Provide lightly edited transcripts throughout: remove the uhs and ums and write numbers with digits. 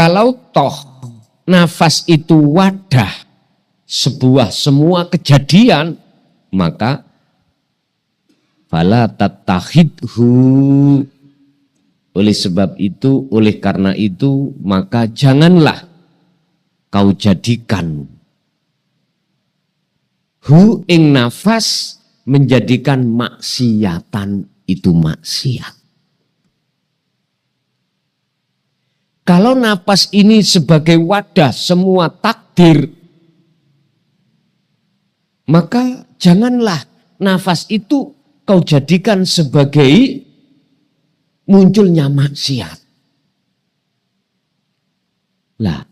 kalau toh nafas itu wadah semua kejadian, maka fala tattakhidhu, oleh karena itu maka janganlah kau jadikan hu ing nafas menjadikan maksiatan itu maksiat. Kalau nafas ini sebagai wadah semua takdir, maka janganlah nafas itu kau jadikan sebagai munculnya maksiat. Lah,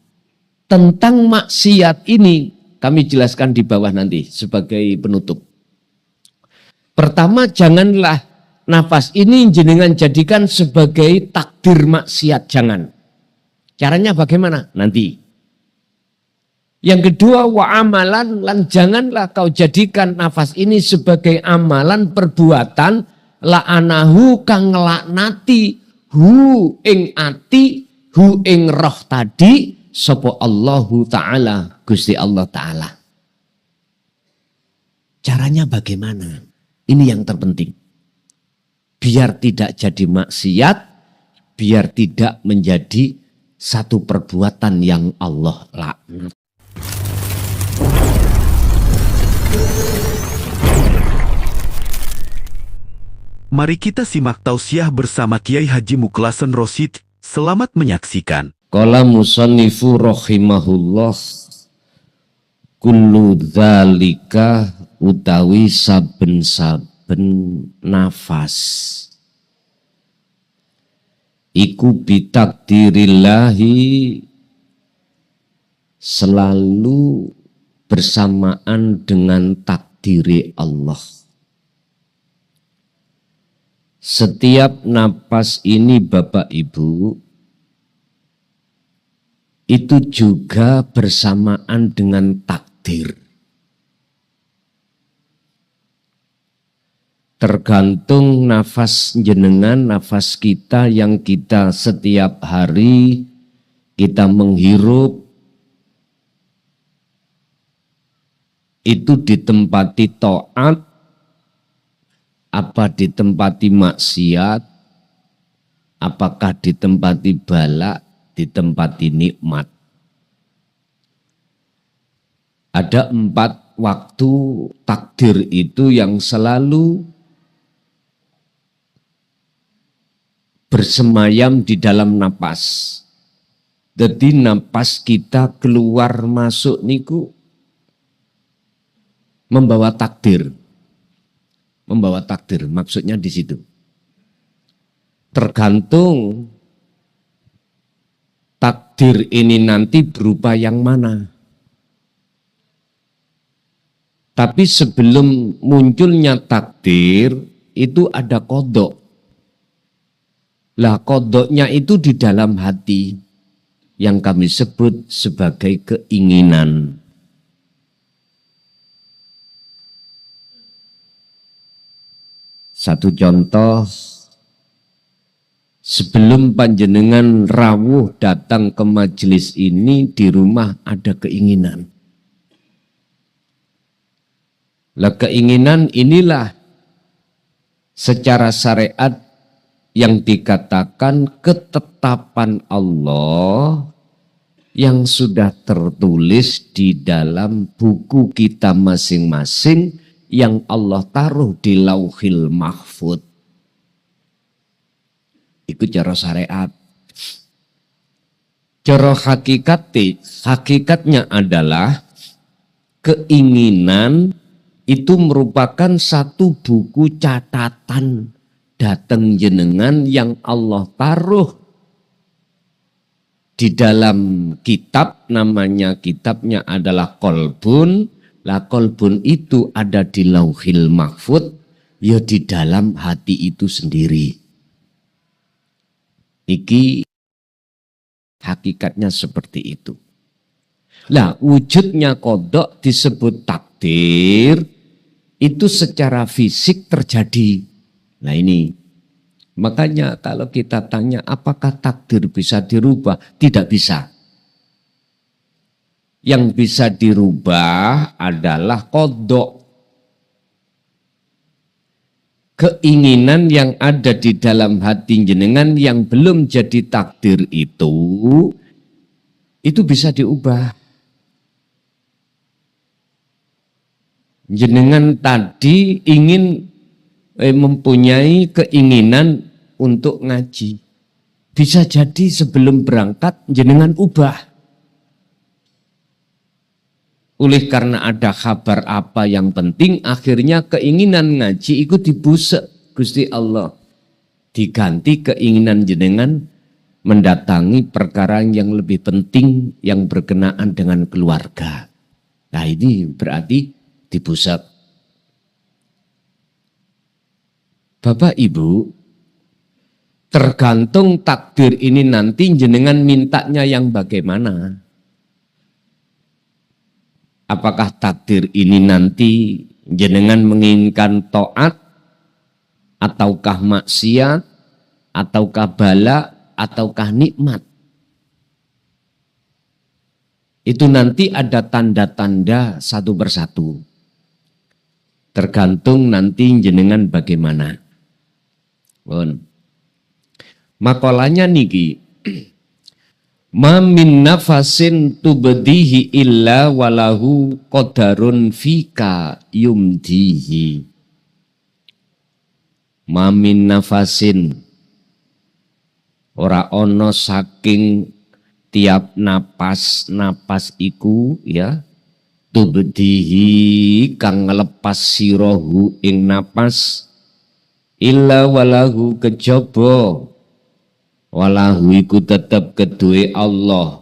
tentang maksiat ini kami jelaskan di bawah nanti sebagai penutup. Pertama, janganlah nafas ini jenengan jadikan sebagai takdir maksiat, jangan. Caranya bagaimana? Nanti. Yang kedua, wa amalan, lan janganlah kau jadikan nafas ini sebagai amalan perbuatan la'anahu kang nglaknati hu ing ati hu ing roh tadi sapa Allahu Ta'ala, Gusti Allah Ta'ala. Caranya bagaimana? Ini yang terpenting. Biar tidak jadi maksiat, biar tidak menjadi satu perbuatan yang Allah laknat. Mari kita simak tausiah bersama Kiai Haji Mukhlason Rosyid. Selamat menyaksikan. Qala musannifu rahimahullah, kullu dzalika utawi saben-saben nafas iku bitakdirillahi selalu bersamaan dengan takdiri Allah. Setiap napas ini Bapak Ibu itu juga bersamaan dengan takdir. Tergantung nafas jenengan, nafas kita yang kita setiap hari kita menghirup itu ditempati taat, apa ditempati maksiat, apakah ditempati balak, ditempati nikmat. Ada 4 waktu takdir itu yang selalu bersemayam di dalam napas. Jadi napas kita keluar masuk niku membawa takdir. Membawa takdir maksudnya di situ. Tergantung takdir ini nanti berupa yang mana. Tapi sebelum munculnya takdir itu ada qadha. Lah qadhanya itu di dalam hati yang kami sebut sebagai keinginan. Satu contoh, sebelum panjenengan rawuh datang ke majelis ini, di rumah ada keinginan. Lah keinginan inilah secara syariat yang dikatakan ketetapan Allah yang sudah tertulis di dalam buku kita masing-masing yang Allah taruh di Lauhil Mahfud. Itu cara syariat. Cara hakikatnya adalah keinginan itu merupakan satu buku catatan datang jenengan yang Allah taruh di dalam kitab, namanya kitabnya adalah Qalbun. Lah Qalbun itu ada di Lauhil Mahfud, ya di dalam hati itu sendiri. Iki hakikatnya seperti itu. Lah wujudnya qadha disebut takdir, itu secara fisik terjadi. Nah ini, Makanya kalau kita tanya apakah takdir bisa dirubah? Tidak bisa. Yang bisa dirubah adalah qadha. Keinginan yang ada di dalam hati jenengan yang belum jadi takdir itu bisa diubah. Jenengan tadi ingin mempunyai keinginan untuk ngaji. Bisa jadi sebelum berangkat jenengan ubah. Oleh karena ada kabar apa yang penting, akhirnya keinginan ngaji ikut dibusek Gusti Allah. Diganti keinginan jenengan mendatangi perkara yang lebih penting yang berkenaan dengan keluarga. Nah ini berarti dibusek. Bapak Ibu, tergantung takdir ini nanti jenengan mintanya yang bagaimana. Apakah takdir ini nanti jenengan menginginkan taat, ataukah maksiat, ataukah bala, ataukah nikmat? Itu nanti ada tanda-tanda satu persatu. Tergantung nanti jenengan bagaimana. Makalahnya niki. Ma min nafasin tubdihi illa walahu qadarun fika yumdihi. Ma min nafasin ora ono saking tiap napas iku ya tubdihi kang ngelepas sirohu ing napas illa walahu kejaba walahu iku tetep kedue Allah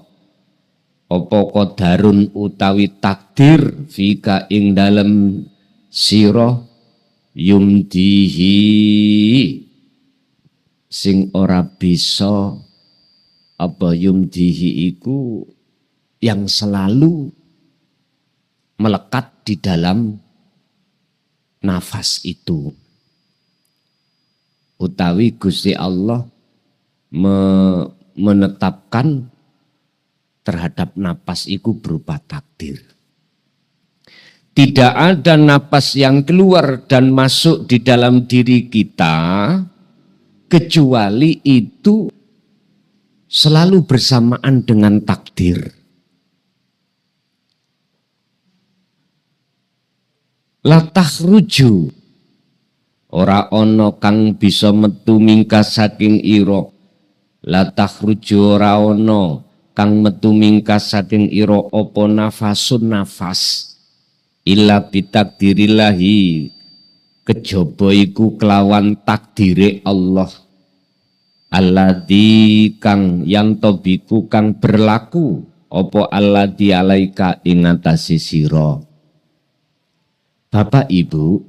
apa qadarun utawi takdir fika ing dalem sira yumdihi sing ora bisa apa yumdihi iku yang selalu melekat di dalam nafas itu utawi Gusti Allah menetapkan terhadap napas itu berupa takdir. Tidak ada napas yang keluar dan masuk di dalam diri kita kecuali itu selalu bersamaan dengan takdir. La takhruju ora ono kang bisa metu mingkas saking ira. La takhruju ora ono kang metu mingkas saking ira apa nafasun nafas illa bitakdirillahi kejaba iku kelawan takdire Allah alladzi kang yantabiku kang berlaku apa alladzi alaika ing atase sira. Bapak Ibu,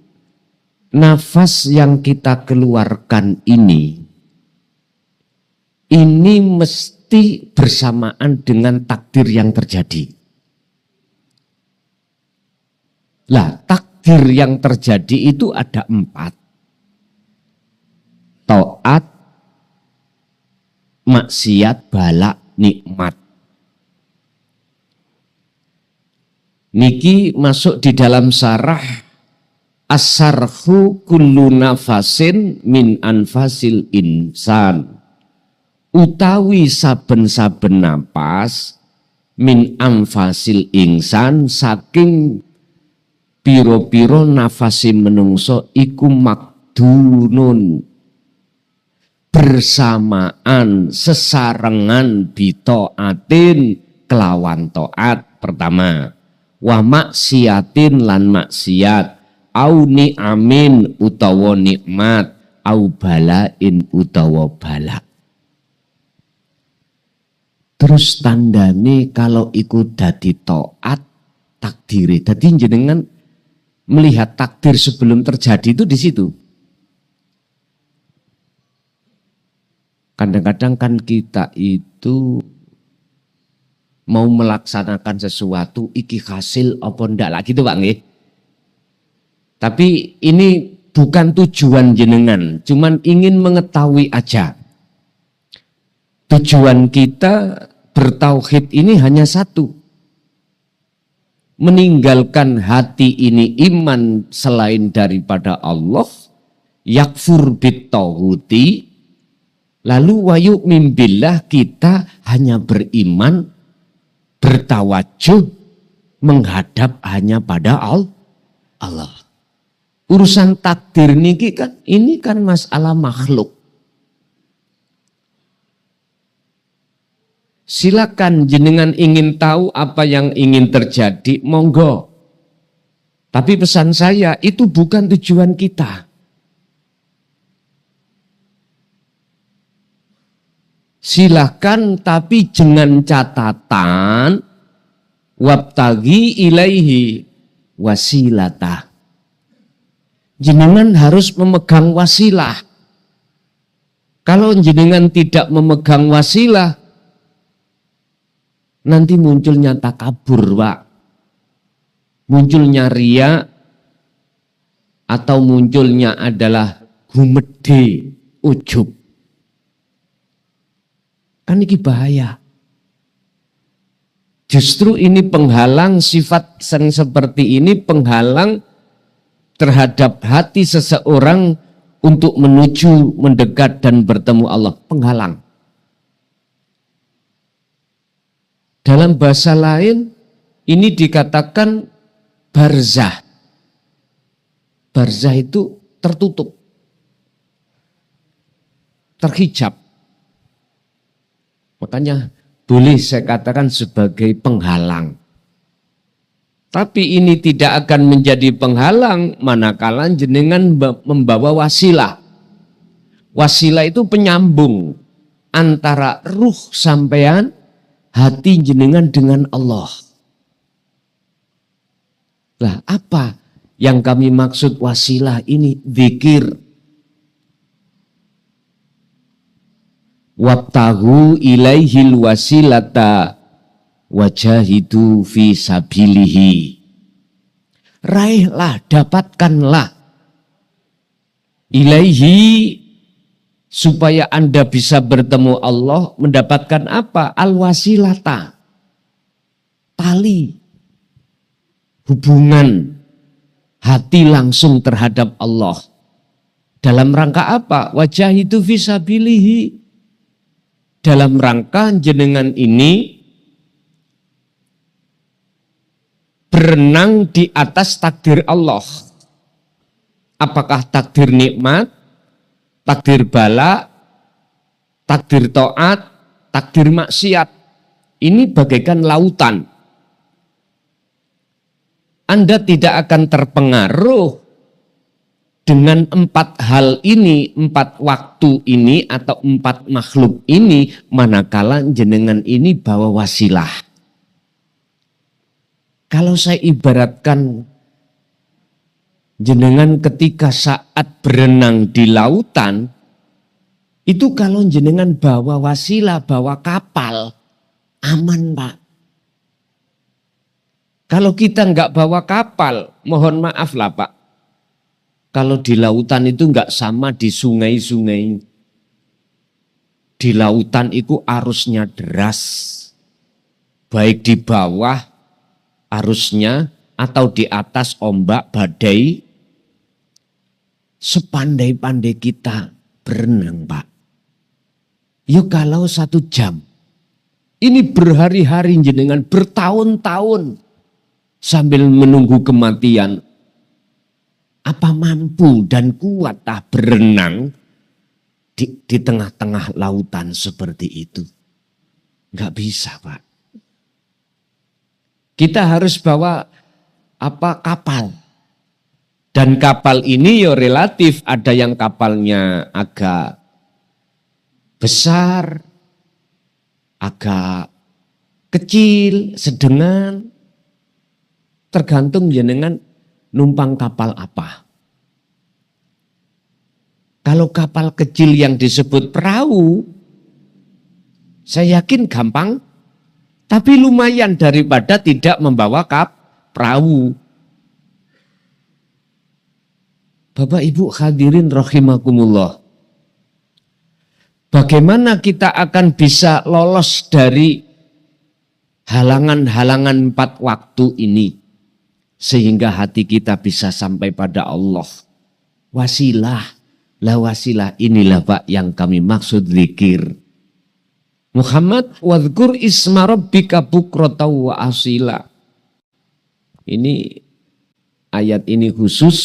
nafas yang kita keluarkan ini mesti bersamaan dengan takdir yang terjadi. Lah, takdir yang terjadi itu ada 4. Taat, maksiat, bala, nikmat. Niki masuk di dalam sarah as-sarhu kullu nafasin min anfasil insan. Utawi saben-saben napas min anfasil insan saking piro-piro nafasi menungso iku makdunun bersamaan sesarengan bitaatin kelawan taat pertama wa maksiatin lan maksiat au ni'amin utawa nikmat au balain utawa bala. Terus tandane kalau ikut dadi taat takdire. Dadi jenengan melihat takdir sebelum terjadi itu di situ. Kadang-kadang kan kita itu mau melaksanakan sesuatu iki hasil apa ndak lah gitu Pak nggih. Tapi ini bukan tujuan jenengan, cuman ingin mengetahui aja. Tujuan kita bertauhid ini hanya satu. Meninggalkan hati ini iman selain daripada Allah, yakfur bittaghuti, lalu wayu'min billah, kita hanya beriman, bertawajuh, menghadap hanya pada Allah. Urusan takdir ini kan masalah makhluk. Silakan jenengan ingin tahu apa yang ingin terjadi, monggo. Tapi pesan saya, itu bukan tujuan kita. Silakan, tapi dengan catatan wabtagi ilaihi wasilatah. Jenengan harus memegang wasilah. Kalau jenengan tidak memegang wasilah, nanti munculnya takabur, Pak. Munculnya riya, atau munculnya adalah gumede, ujub. Kan ini bahaya. Justru ini penghalang, sifat yang seperti ini penghalang terhadap hati seseorang untuk menuju, mendekat dan bertemu Allah. Penghalang. Dalam bahasa lain, ini dikatakan barzah. Barzah itu tertutup, terhijab. Makanya boleh saya katakan sebagai penghalang. Tapi ini tidak akan menjadi penghalang manakala jenengan membawa wasilah. Wasilah itu penyambung antara ruh sampean, hati jenengan dengan Allah. Lah, apa yang kami maksud wasilah ini? Zikir. Wabtahu ilaihil wasilata wajahidu fi sabilihi. Raihlah, dapatkanlah ilaihi, supaya Anda bisa bertemu Allah, mendapatkan apa? Al-wasilata, tali, hubungan hati langsung terhadap Allah. Dalam rangka apa? Wajahidu fi sabilihi. Dalam rangka jenengan ini berenang di atas takdir Allah. Apakah takdir nikmat, takdir bala, takdir taat, takdir maksiat. Ini bagaikan lautan. Anda tidak akan terpengaruh dengan 4 hal ini, 4 waktu ini atau 4 makhluk ini, manakala jenengan ini bawa wasilah. Kalau saya ibaratkan jenengan ketika saat berenang di lautan, itu kalau jenengan bawa wasilah, bawa kapal, aman, Pak. Kalau kita nggak bawa kapal, mohon maaf lah, Pak. Kalau di lautan itu nggak sama di sungai-sungai. Di lautan itu arusnya deras. Baik di bawah arusnya atau di atas ombak badai. Sepandai-pandai kita berenang, Pak. Yuk kalau 1 jam. Ini berhari-hari jenengan, bertahun-tahun sambil menunggu kematian. Apa mampu dan kuatkah berenang di tengah-tengah lautan seperti itu? Enggak bisa, Pak. Kita harus bawa kapal. Dan kapal ini ya relatif, ada yang kapalnya agak besar, agak kecil, sedengan. Tergantung jenengan numpang kapal apa. Kalau kapal kecil yang disebut perahu, saya yakin gampang, tapi lumayan daripada tidak membawa perahu. Bapak Ibu hadirin rahimakumullah. Bagaimana kita akan bisa lolos dari halangan-halangan 4 waktu ini sehingga hati kita bisa sampai pada Allah? Wasilah, wasilah inilah Pak yang kami maksud zikir. Muhammad wadhkur isma rabbika bukratan wa asila. Ini ayat ini khusus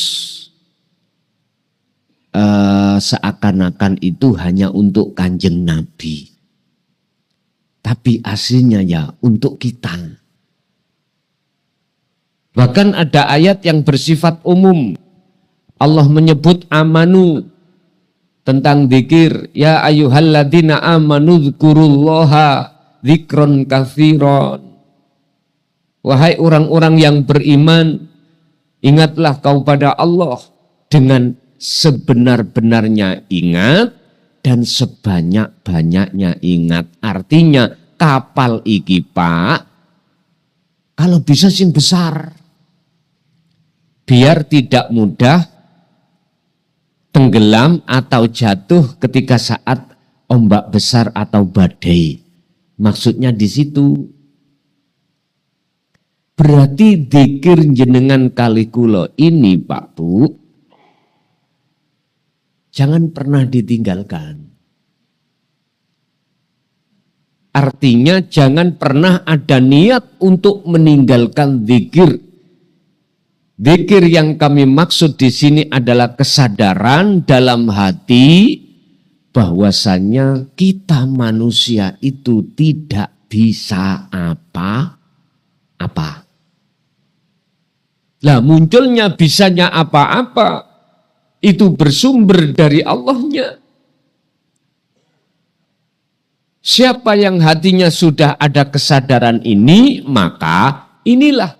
seakan-akan itu hanya untuk Kanjeng Nabi. Tapi aslinya ya untuk kita. Bahkan ada ayat yang bersifat umum. Allah menyebut amanu tentang zikir. Ya ayyuhalladzina amanu dzkurullaha dzikron katsiran. Wahai orang-orang yang beriman, ingatlah kau pada Allah dengan sebenar-benarnya ingat dan sebanyak-banyaknya ingat. Artinya kapal iki Pak, kalau bisa sing besar. Biar tidak mudah tenggelam atau jatuh ketika saat ombak besar atau badai. Maksudnya di situ. Berarti dzikir jenengan kali kula ini Pak Bu, jangan pernah ditinggalkan. Artinya jangan pernah ada niat untuk meninggalkan zikir. Zikir yang kami maksud di sini adalah kesadaran dalam hati bahwasanya kita manusia itu tidak bisa apa-apa. Lah munculnya bisanya apa-apa itu bersumber dari Allahnya. Siapa yang hatinya sudah ada kesadaran ini, maka inilah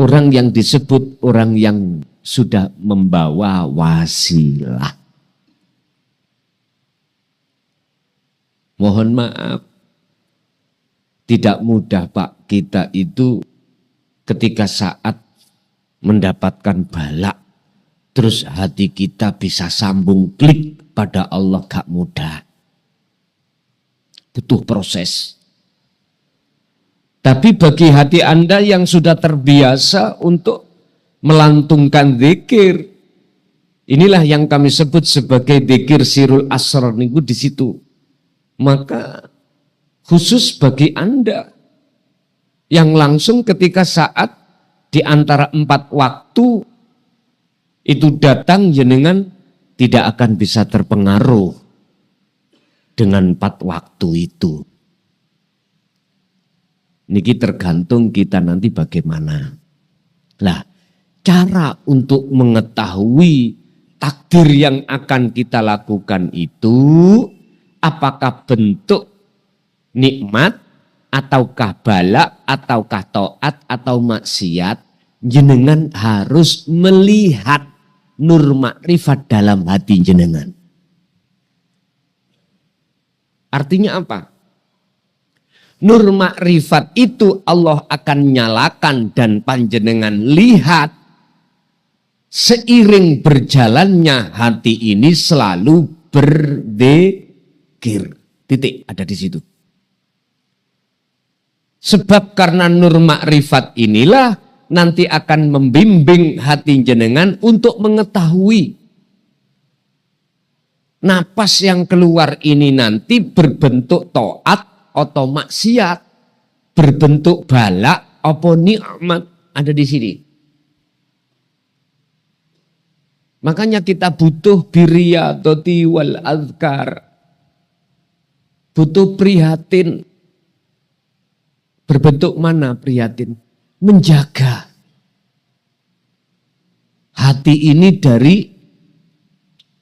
orang yang disebut orang yang sudah membawa wasilah. Mohon maaf, tidak mudah Pak kita itu ketika saat mendapatkan balak, terus hati kita bisa sambung klik pada Allah, gak mudah. Butuh proses. Tapi bagi hati Anda yang sudah terbiasa untuk melantungkan zikir, inilah yang kami sebut sebagai zikir sirul asrar niku di situ. Maka khusus bagi Anda yang langsung ketika saat di antara 4 waktu itu datang jenengan tidak akan bisa terpengaruh dengan 4 waktu itu. Niki tergantung kita nanti bagaimana. Lah, cara untuk mengetahui takdir yang akan kita lakukan itu apakah bentuk nikmat ataukah balak, ataukah taat, atau maksiat, jenengan harus melihat nur makrifat dalam hati jenengan. Artinya apa? Nur makrifat itu Allah akan nyalakan dan panjenengan lihat seiring berjalannya hati ini selalu berzikir. Titik ada di situ. Sebab karena nur makrifat inilah nanti akan membimbing hati jenengan untuk mengetahui napas yang keluar ini nanti berbentuk taat atau maksiat, berbentuk balak atau nikmat, ada di sini. Makanya kita butuh biriyadati wal azkar, butuh prihatin. Berbentuk mana prihatin? Menjaga hati ini dari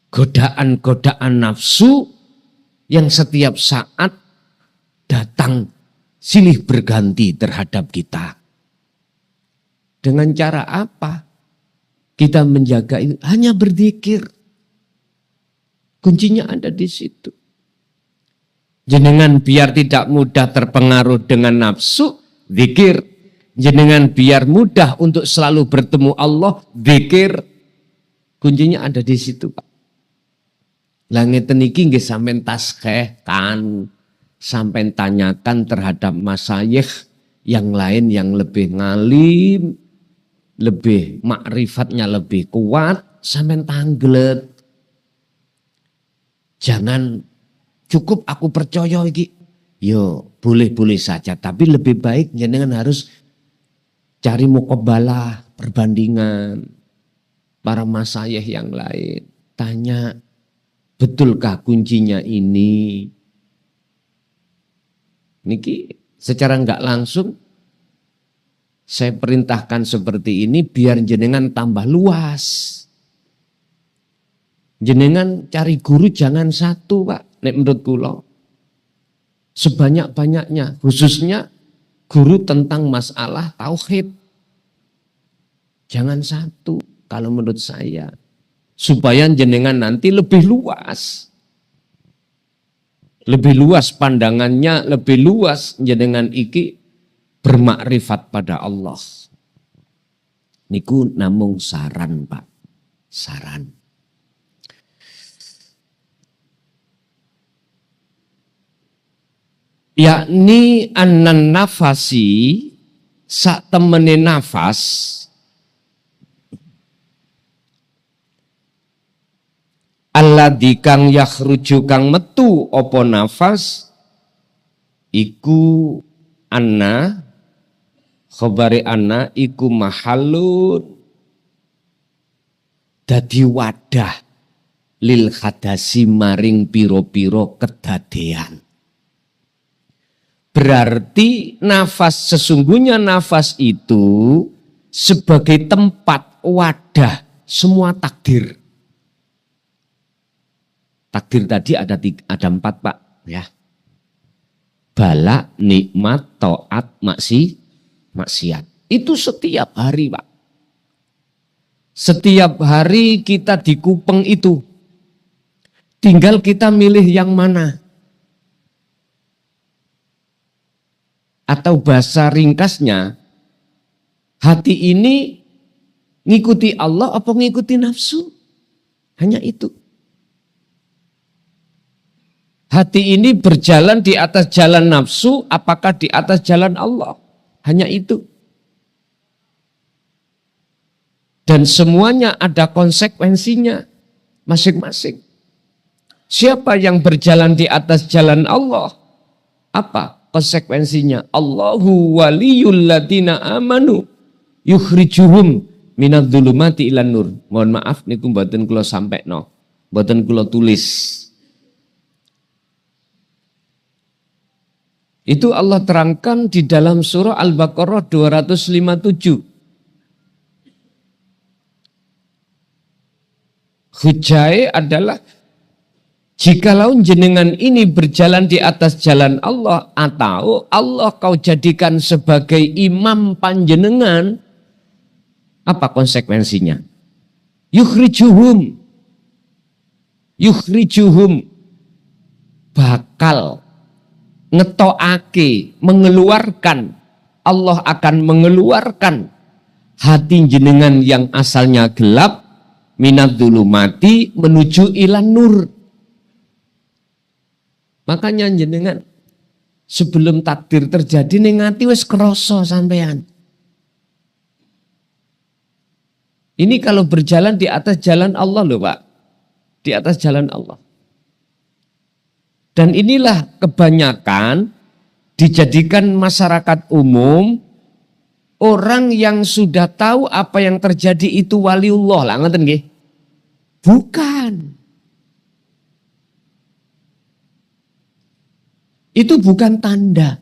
godaan-godaan nafsu yang setiap saat datang silih berganti terhadap kita. Dengan cara apa kita menjaga itu? Hanya berzikir. Kuncinya ada di situ. Jenengan biar tidak mudah terpengaruh dengan nafsu, zikir. Jenengan biar mudah untuk selalu bertemu Allah, zikir. Kuncinya ada di situ, Pak. Langeten iki nggih sampean taskhehkan, sampean tanyakan terhadap masyayikh yang lain yang lebih ngalim, lebih makrifatnya lebih kuat, sampean tanglet. Jangan cukup aku percaya iki. Yo, boleh-boleh saja, tapi lebih baik jenengan harus cari muqabalah, perbandingan para masyayikh yang lain. Tanya, betulkah kuncinya ini? Niki secara enggak langsung saya perintahkan seperti ini biar jenengan tambah luas. Jenengan cari guru jangan satu, Pak, nek menurut kula. Sebanyak-banyaknya, khususnya guru tentang masalah tauhid. Jangan satu kalau menurut saya. Supaya jenengan nanti lebih luas. Lebih luas pandangannya, lebih luas jenengan iki bermakrifat pada Allah. Niku namung saran, Pak. Saran. Yakni anan nafasi sak temene nafas alladzi kang yakhruju kang metu apa nafas iku anna khabari anna iku mahallun dadi wadah lil hadasi maring piro-piro kedadean. Berarti nafas, sesungguhnya nafas itu sebagai tempat wadah semua takdir. Takdir tadi ada 4, Pak, ya. Bala, nikmat, taat, maksiat. Itu setiap hari, Pak. Setiap hari kita dikupeng itu. Tinggal kita milih yang mana. Atau bahasa ringkasnya, hati ini ngikuti Allah apa ngikuti nafsu? Hanya itu. Hati ini berjalan di atas jalan nafsu, apakah di atas jalan Allah? Hanya itu. Dan semuanya ada konsekuensinya masing-masing. Siapa yang berjalan di atas jalan Allah? Apa konsekuensinya? Allahu waliyul ladina amanu yukhrijuhum minadh-dhulumati ilan nur. Mohon maaf niku mboten kula sampekno. Mboten kula tulis. Itu Allah terangkan di dalam surah Al-Baqarah 257. Hujai adalah jikalau jenengan ini berjalan di atas jalan Allah atau Allah kau jadikan sebagai imam panjenengan, apa konsekuensinya? Yukhrijuhum bakal ngetokake, mengeluarkan, Allah akan mengeluarkan hati jenengan yang asalnya gelap minadh-dhulumati menuju ilan nur. Makanya jenengan sebelum takdir terjadi ning ati wis krasa sampean. Ini kalau berjalan di atas jalan Allah loh, Pak. Di atas jalan Allah. Dan inilah kebanyakan dijadikan masyarakat umum orang yang sudah tahu apa yang terjadi itu waliullah lah, ngeten nggih? Bukan. Itu bukan tanda.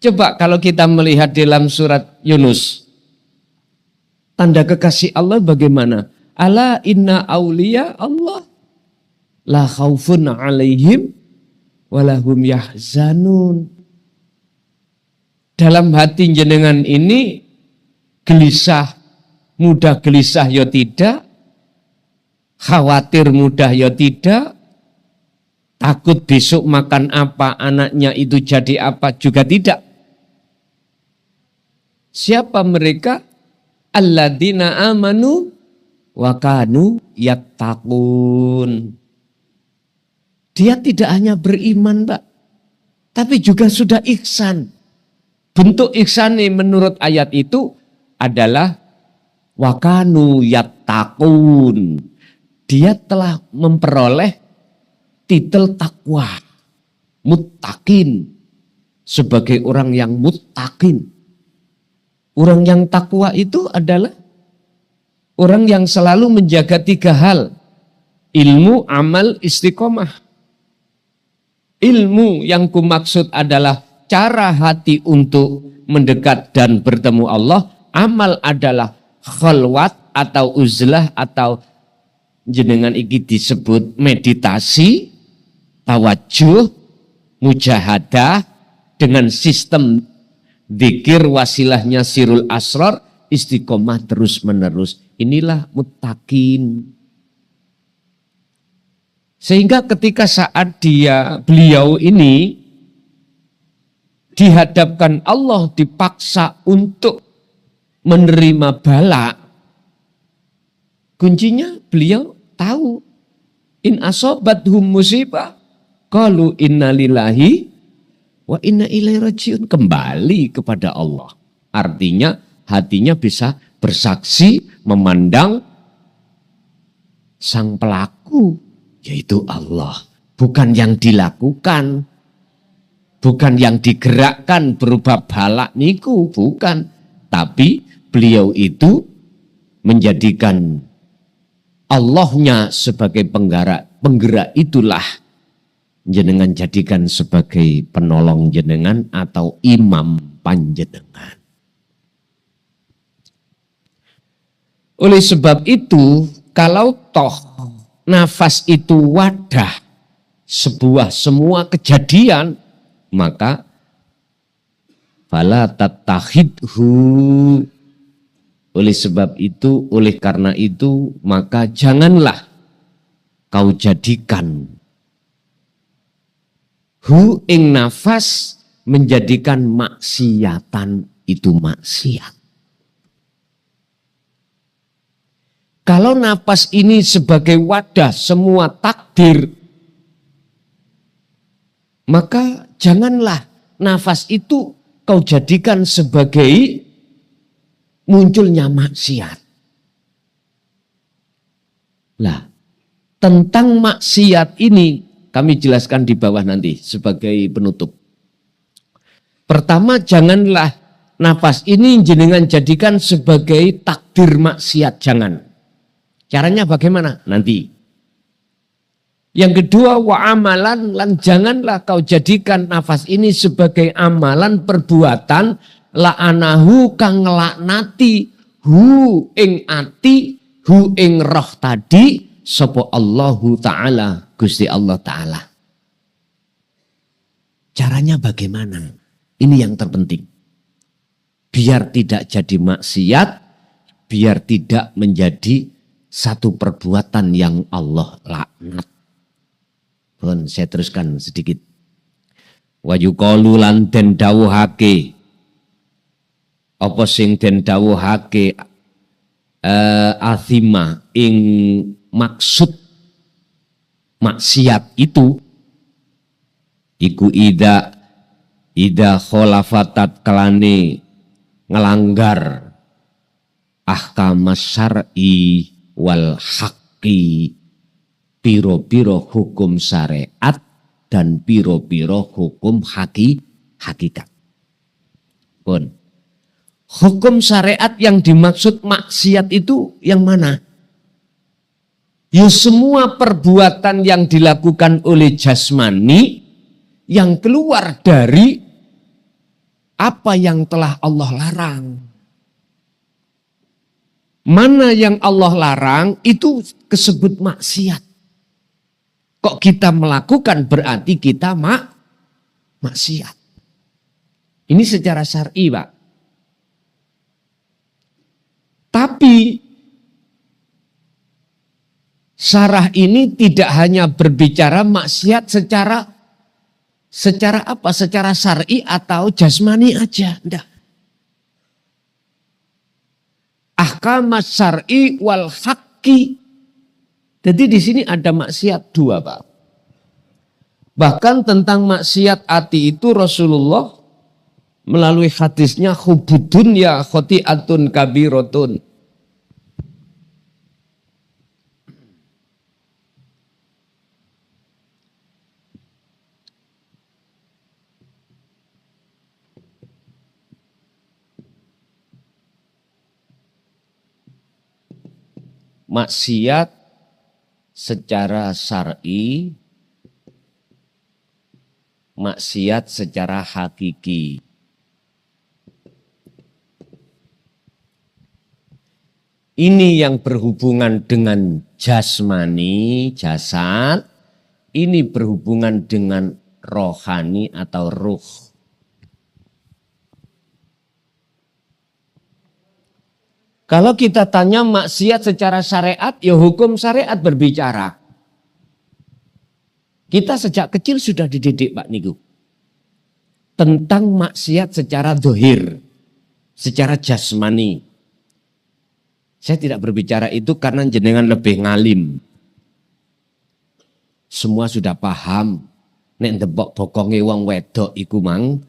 Coba kalau kita melihat dalam surat Yunus. Tanda kekasih Allah bagaimana? Ala inna auliya Allah la khaufun alaihim walahum yahzanun. Dalam hati jenengan ini gelisah, mudah gelisah ya tidak, khawatir mudah ya tidak, takut besok makan apa, anaknya itu jadi apa juga tidak. Siapa mereka? Alladzina amanu wa kanu yattaqun. Dia tidak hanya beriman, Pak, tapi juga sudah ihsan. Bentuk ihsan ini menurut ayat itu adalah wa kanu yattaqun. Dia telah memperoleh titel takwa, muttaqin, sebagai orang yang muttaqin. Orang yang takwa itu adalah orang yang selalu menjaga 3 hal. Ilmu, amal, istiqomah. Ilmu yang kumaksud adalah cara hati untuk mendekat dan bertemu Allah. Amal adalah khalwat atau uzlah atau jenengan iki disebut meditasi, tawajuh, mujahadah dengan sistem dzikir wasilahnya sirul asrar, istiqomah terus menerus. Inilah muttaqin. Sehingga ketika saat beliau ini dihadapkan Allah, dipaksa untuk menerima bala, kuncinya beliau tahu. In asobathum musibah qalu inna lillahi wa inna ilaihi rajiun. Kembali kepada Allah. Artinya hatinya bisa bersaksi memandang sang pelaku, yaitu Allah. Bukan yang dilakukan, bukan yang digerakkan berupa balak niku, bukan. Tapi beliau itu menjadikan Allahnya sebagai penggerak itulah jenengan jadikan sebagai penolong jenengan atau imam panjenengan. Oleh sebab itu, kalau toh nafas itu wadah semua kejadian, maka fala tattakhidhu. Oleh karena itu, maka janganlah kau jadikan hu ing nafas menjadikan maksiatan itu maksiat. Kalau nafas ini sebagai wadah semua takdir, maka janganlah nafas itu kau jadikan sebagai munculnya maksiat. Lah, tentang maksiat ini kami jelaskan di bawah nanti sebagai penutup. Pertama, janganlah nafas ini jenengan jadikan sebagai takdir maksiat, jangan. Caranya bagaimana? Nanti. Yang kedua, wa amalan, lan janganlah kau jadikan nafas ini sebagai amalan perbuatan la'anahu kang nglaknati hu ing ati hu ing roh tadi sapa Allahu Ta'ala, Gusti Allah Ta'ala. Caranya bagaimana? Ini yang terpenting. Biar tidak jadi maksiat, biar tidak menjadi satu perbuatan yang Allah laknat. Saya teruskan sedikit. Wa yuqalu lan den dawuhake. Apa sing den dawuhake athima ing maksud maksiat itu iku ida kholafatat kalane ngelanggar ahkam syar'i wal haqqi, piro-piro hukum syariat dan piro-piro hukum hakikat. Pun. Hukum syariat yang dimaksud maksiat itu yang mana? Ya semua perbuatan yang dilakukan oleh jasmani yang keluar dari apa yang telah Allah larang. Mana yang Allah larang itu disebut maksiat. Kok kita melakukan berarti kita maksiat. Ini secara syar'i, Pak. Tapi syarah ini tidak hanya berbicara maksiat secara apa? Secara syar'i atau jasmani aja. Enggak. Ahkam syar'i wal haqqi kaki. Jadi di sini ada maksiat dua, Pak. Bahkan tentang maksiat hati itu Rasulullah melalui hadisnya hubbud dunya khoti'atun kabiratun. Maksiat secara syar'i, maksiat secara hakiki. Ini yang berhubungan dengan jasmani, jasad, ini berhubungan dengan rohani atau ruh. Kalau kita tanya maksiat secara syariat, ya hukum syariat berbicara. Kita sejak kecil sudah dididik Pak Niku. Tentang maksiat secara dohir, secara jasmani. Saya tidak berbicara itu karena jenengan lebih ngalim. Semua sudah paham. Nek ndebok bokonge wong wedok iku mang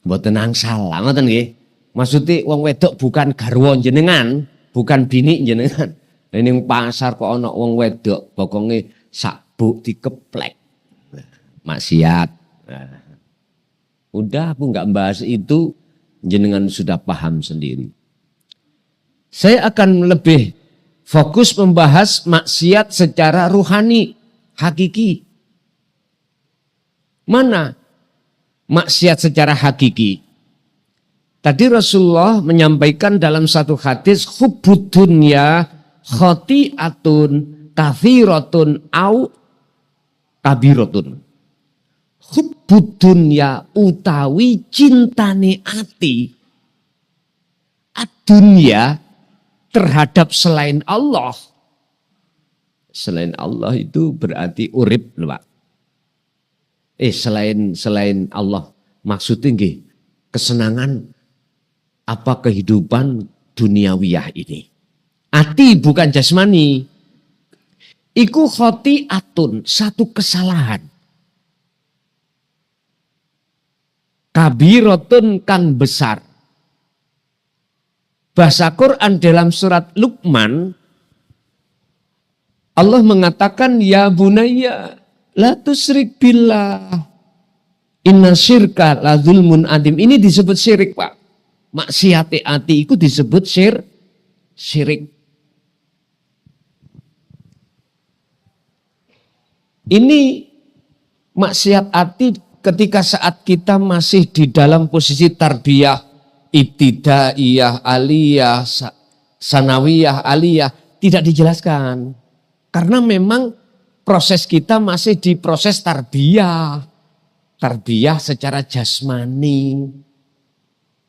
mboten angsal, ngoten nggih. Maksudnya wong wedok bukan garwa jenengan, bukan bini jenengan. Ning pasar kok ana wong wedok bokonge sabuk dikeplek. Maksiat. Udah aku nggak bahas itu, jenengan sudah paham sendiri. Saya akan lebih fokus membahas maksiat secara ruhani, hakiki. Mana maksiat secara hakiki? Tadi Rasulullah menyampaikan dalam satu hadis, hubbud dunya khoti'atun kathiratun au kabiratun. Hubbud dunya utawi cintane ati. Ad-dunya terhadap selain Allah. Selain Allah itu berarti urip, Pak. Selain Allah maksudnya nggih, kesenangan apa kehidupan duniawiyah ini. Ati bukan jasmani. Iku khoti'atun, satu kesalahan. Kabiratun kang besar. Bahasa Quran dalam surat Luqman, Allah mengatakan, ya bunayya la tusyrik billah. Inna syirka la zulmun adim. Ini disebut syirik, Pak. Maksiat ati itu disebut syirik. Ini maksiat ati ketika saat kita masih di dalam posisi tarbiyah, ibtidaiyah, aliyah, sanawiyah, aliyah, tidak dijelaskan. Karena memang proses kita masih di proses tarbiyah. Tarbiyah secara jasmani.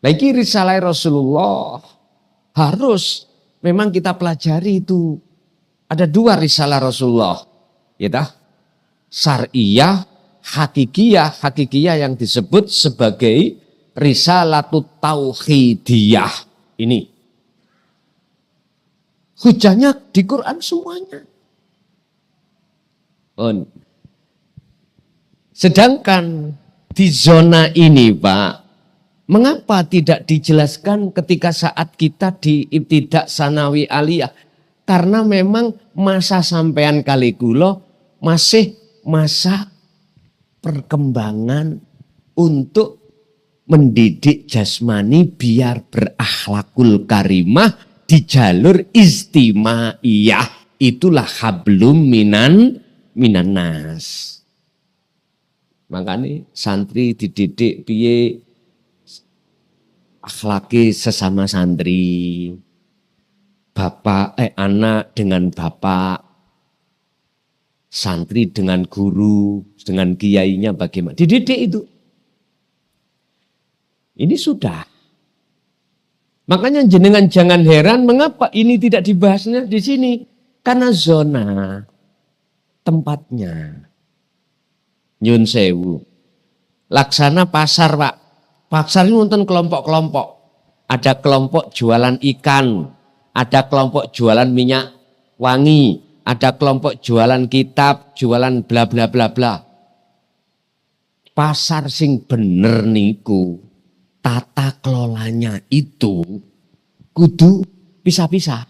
Lagi risalah Rasulullah harus memang kita pelajari itu. Ada dua risalah Rasulullah. Ya dah. Syar'iyah, hakikiyah. Hakikiyah yang disebut sebagai risalatut tauhidiyah. Ini. Hujahnya di Quran semuanya. Sedangkan di zona ini, Pak, mengapa tidak dijelaskan ketika saat kita di ibtidak sanawi aliyah? Karena memang masa sampean kali kula masih masa perkembangan untuk mendidik jasmani biar berakhlakul karimah di jalur istimaiyah. Itulah hablum minan nas. Makanya santri dididik piye akhlaki sesama santri. Anak dengan bapak, santri dengan guru, dengan kiainya bagaimana. Dididik itu. Ini sudah. Makanya jenengan jangan heran mengapa ini tidak dibahasnya di sini. Karena zona tempatnya. Nyun sewu. Laksana pasar, Pak. Pasar ini nonton kelompok-kelompok. Ada kelompok jualan ikan. Ada kelompok jualan minyak wangi, ada kelompok jualan kitab, jualan bla bla bla bla. Pasar sing bener niku, tata kelolanya itu kudu pisah-pisah.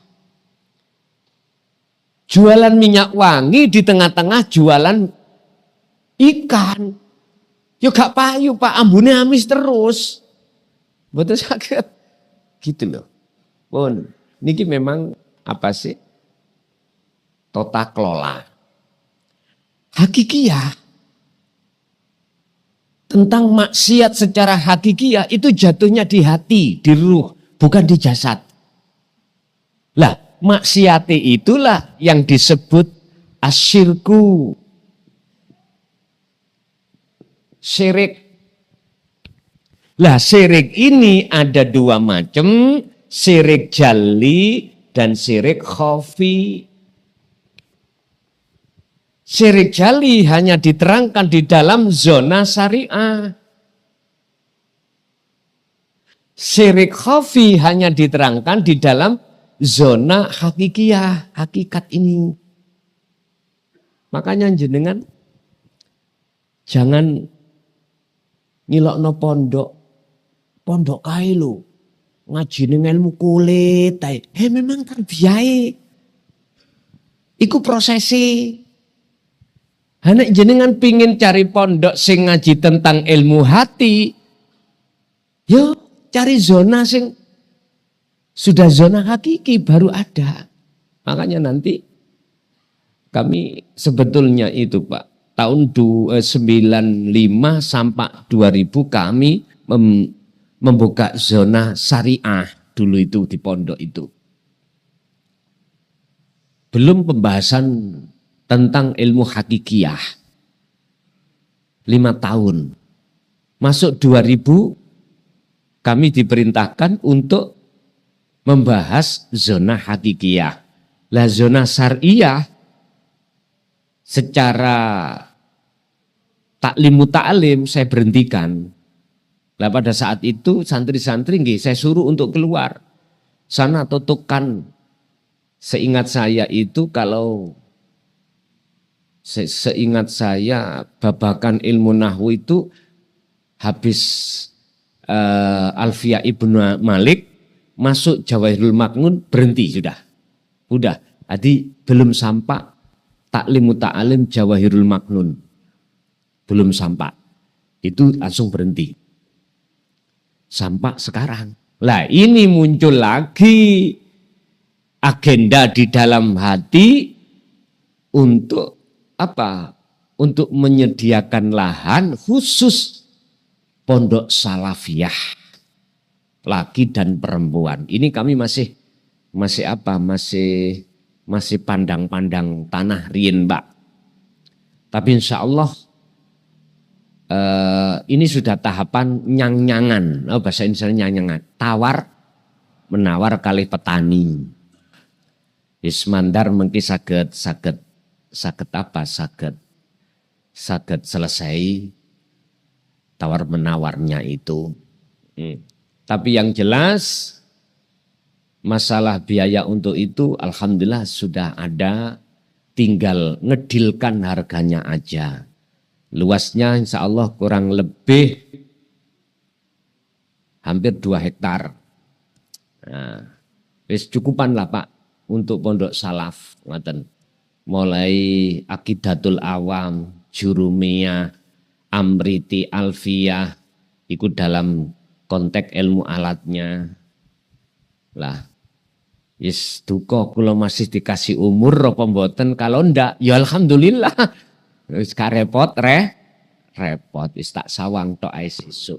Jualan minyak wangi di tengah-tengah jualan ikan. Yo gak payu Pak, ambune amis terus. Betul sakit. Gitu loh. Pun, niki memang apa sih? Tata kelola. Hakikiyah. Tentang maksiat secara hakikiyah itu jatuhnya di hati, di ruh, bukan di jasad. Lah, maksiat itulah yang disebut asyirku. Syirik. Lah, syirik ini ada dua macam, syirik jali dan syirik khafi. Syirik jali hanya diterangkan di dalam zona syariah. Syirik khafi hanya diterangkan di dalam zona hakikiyah, hakikat ini. Makanya jenengan jangan ngilokno pondok kae lho. Ngajine ilmu kulit ae. Memang terbiae. Iku prosesi. Hanek jenengan pingin cari pondok sing ngaji tentang ilmu hati. Yo cari zona sing sudah zona hakiki baru ada. Makanya nanti kami sebetulnya itu Pak. Tahun 95 sampai 2000 kami membuka zona syariah dulu itu di pondok itu. Belum pembahasan tentang ilmu hakikiyah. 5 tahun. Masuk 2000 kami diperintahkan untuk membahas zona hakikiyah. Lah zona syariah secara taklim muta'alim saya berhentikan. Lah pada saat itu santri-santri saya suruh untuk keluar. Sana tutukan. Seingat saya itu kalau seingat saya babakan ilmu nahwu itu habis Alfiya Ibnu Malik masuk Jawahirul Maknun berhenti sudah. Udah. Jadi belum sampai taklim muta'alim Jawahirul Maknun. Belum sampai. Itu langsung berhenti. Sampai sekarang. Lah ini muncul lagi agenda di dalam hati untuk apa? Untuk menyediakan lahan khusus pondok salafiyah laki dan perempuan. Ini kami masih pandang-pandang tanah rien, Mbak. Tapi insya Allah ini sudah tahapan nyang-nyangan. Bahasa Indonesia nyang-nyangan. Tawar menawar kali petani. Ismandar mungkin saged selesai tawar menawarnya itu. Tapi yang jelas masalah biaya untuk itu alhamdulillah sudah ada, tinggal ngedilkan harganya aja. Luasnya insya Allah kurang lebih hampir 2 hektar. Nah, cukupan lah Pak untuk pondok salaf. Mulai Aqidatul Awam, Jurumiyah, Amriti, Alfiyah, ikut dalam konteks ilmu alatnya. Lah, yes duka kula masih dikasih umur apa mboten, kalau ndak ya alhamdulillah. Wis gak repot repot wis tak sawang tok ae sesuk.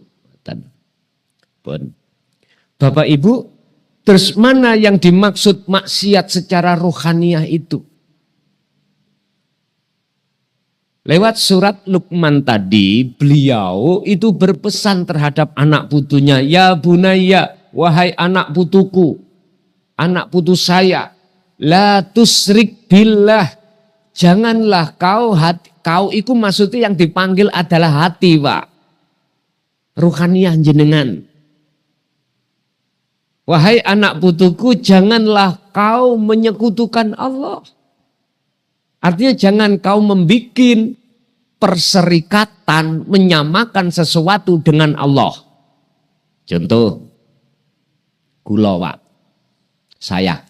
Pun. Bapak Ibu, terus mana yang dimaksud maksiat secara rohaniah itu? Lewat surat Luqman tadi, beliau itu berpesan terhadap anak putunya, ya bunayya, wahai anak putuku, anak putu saya, la tusrik billah, janganlah kau itu maksudnya yang dipanggil adalah hati, Pak. Ruhaniyah jenengan. Wahai anak putuku, janganlah kau menyekutukan Allah. Artinya jangan kau membuat perserikatan menyamakan sesuatu dengan Allah. Contoh, kula Pak, saya.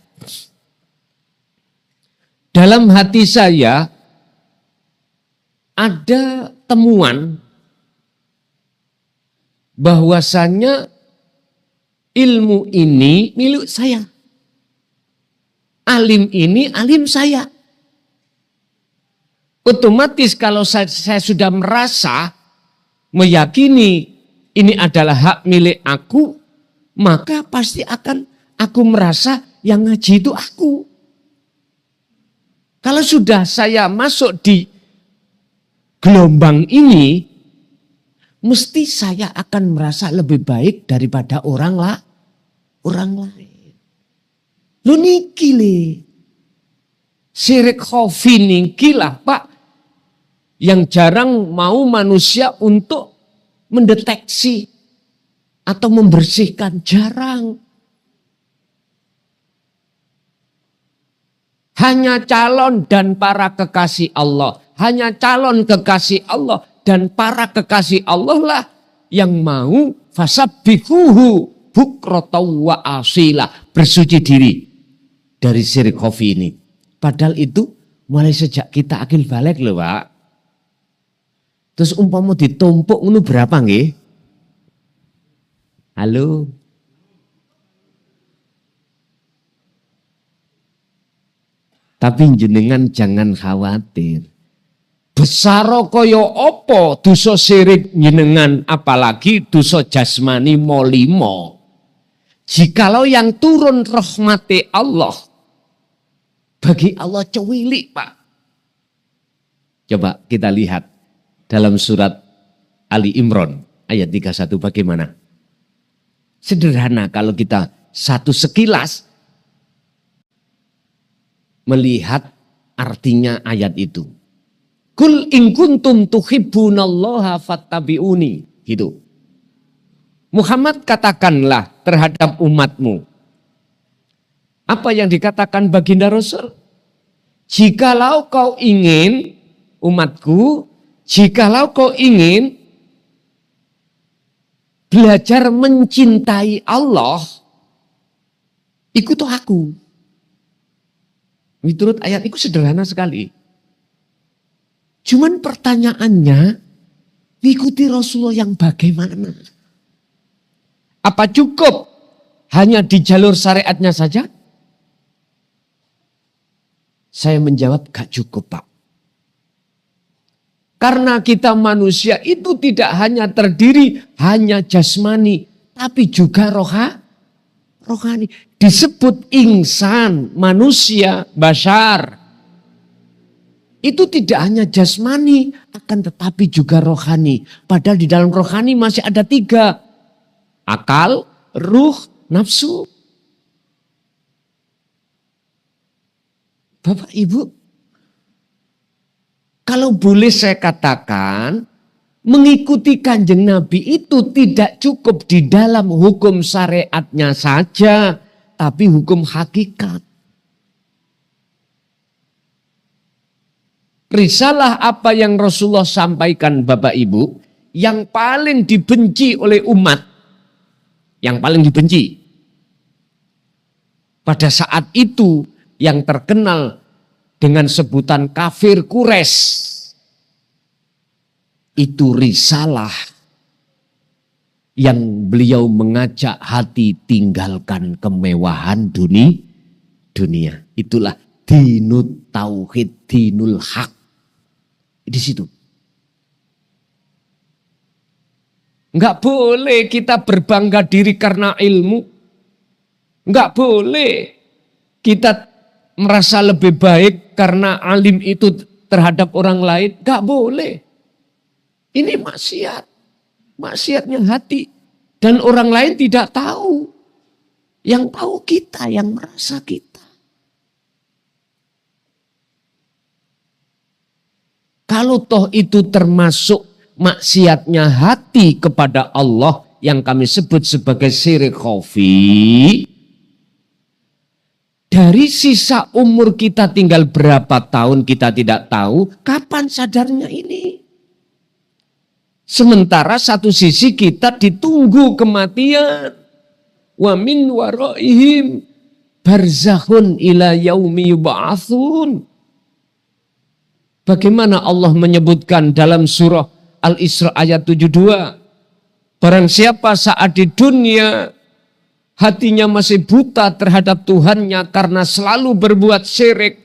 Dalam hati saya ada temuan bahwasannya ilmu ini milik saya. Alim ini alim saya. Otomatis kalau saya sudah merasa meyakini ini adalah hak milik aku, maka pasti akan aku merasa yang ngaji itu aku. Kalau sudah saya masuk di gelombang ini, mesti saya akan merasa lebih baik daripada orang lain. Lu niki le. Syirik khafi niki lah Pak, yang jarang mau manusia untuk mendeteksi atau membersihkan, jarang. Hanya calon dan para kekasih Allah. Hanya calon kekasih Allah dan para kekasih Allah lah yang mau fasabbihuhu bukratan wa asila, bersuci diri dari syirik khafi ini. Padahal itu mulai sejak kita akil balik loh Pak. Terus umpama ditumpuk itu berapa nggih? Halo. Tapi jenengan jangan khawatir. Besar kaya apa dosa syirik jenengan, apalagi dosa jasmani molimo. Jikalau yang turun rahmati Allah, bagi Allah cewilik Pak. Coba kita lihat dalam surat Ali Imran ayat 31 bagaimana. Sederhana kalau kita satu sekilas melihat artinya ayat itu. Kul in kuntum tuhibbunallaha fattabi'uni. Gitu. Muhammad katakanlah terhadap umatmu. Apa yang dikatakan baginda Rasul? Jikalau kau ingin, umatku, jikalau kau ingin belajar mencintai Allah, ikut aku. Menurut ayat itu sederhana sekali. Cuman pertanyaannya, ikuti Rasulullah yang bagaimana? Apa cukup hanya di jalur syariatnya saja? Saya menjawab gak cukup Pak. Karena kita manusia itu tidak hanya terdiri hanya jasmani, tapi juga rohani. Disebut insan, manusia, bashar. Itu tidak hanya jasmani, akan tetapi juga rohani. Padahal di dalam rohani masih ada 3. Akal, ruh, nafsu. Bapak Ibu, kalau boleh saya katakan, mengikuti Kanjeng Nabi itu tidak cukup di dalam hukum syariatnya saja, tapi hukum hakikat. Risalah apa yang Rasulullah sampaikan Bapak Ibu, yang paling dibenci oleh umat, yang paling dibenci. Pada saat itu yang terkenal dengan sebutan kafir Quraisy, itu risalah yang beliau mengajak hati tinggalkan kemewahan dunia. Itulah dinut tauhid, dinul haq. Di situ. Enggak boleh kita berbangga diri karena ilmu. Enggak boleh kita merasa lebih baik karena alim itu terhadap orang lain. Enggak boleh. Ini maksiat. Maksiatnya hati. Dan orang lain tidak tahu. Yang tahu kita, yang merasa kita. Kalau toh itu termasuk maksiatnya hati kepada Allah yang kami sebut sebagai syirik khafi, Dari sisa umur kita tinggal berapa tahun kita tidak tahu, kapan sadarnya ini? Sementara satu sisi kita ditunggu kematian. Wa min waraihim barzakhun ila yaumi yub'atsun. Bagaimana Allah menyebutkan dalam surah Al-Isra ayat 72. Barang siapa saat di dunia hatinya masih buta terhadap Tuhannya karena selalu berbuat syirik,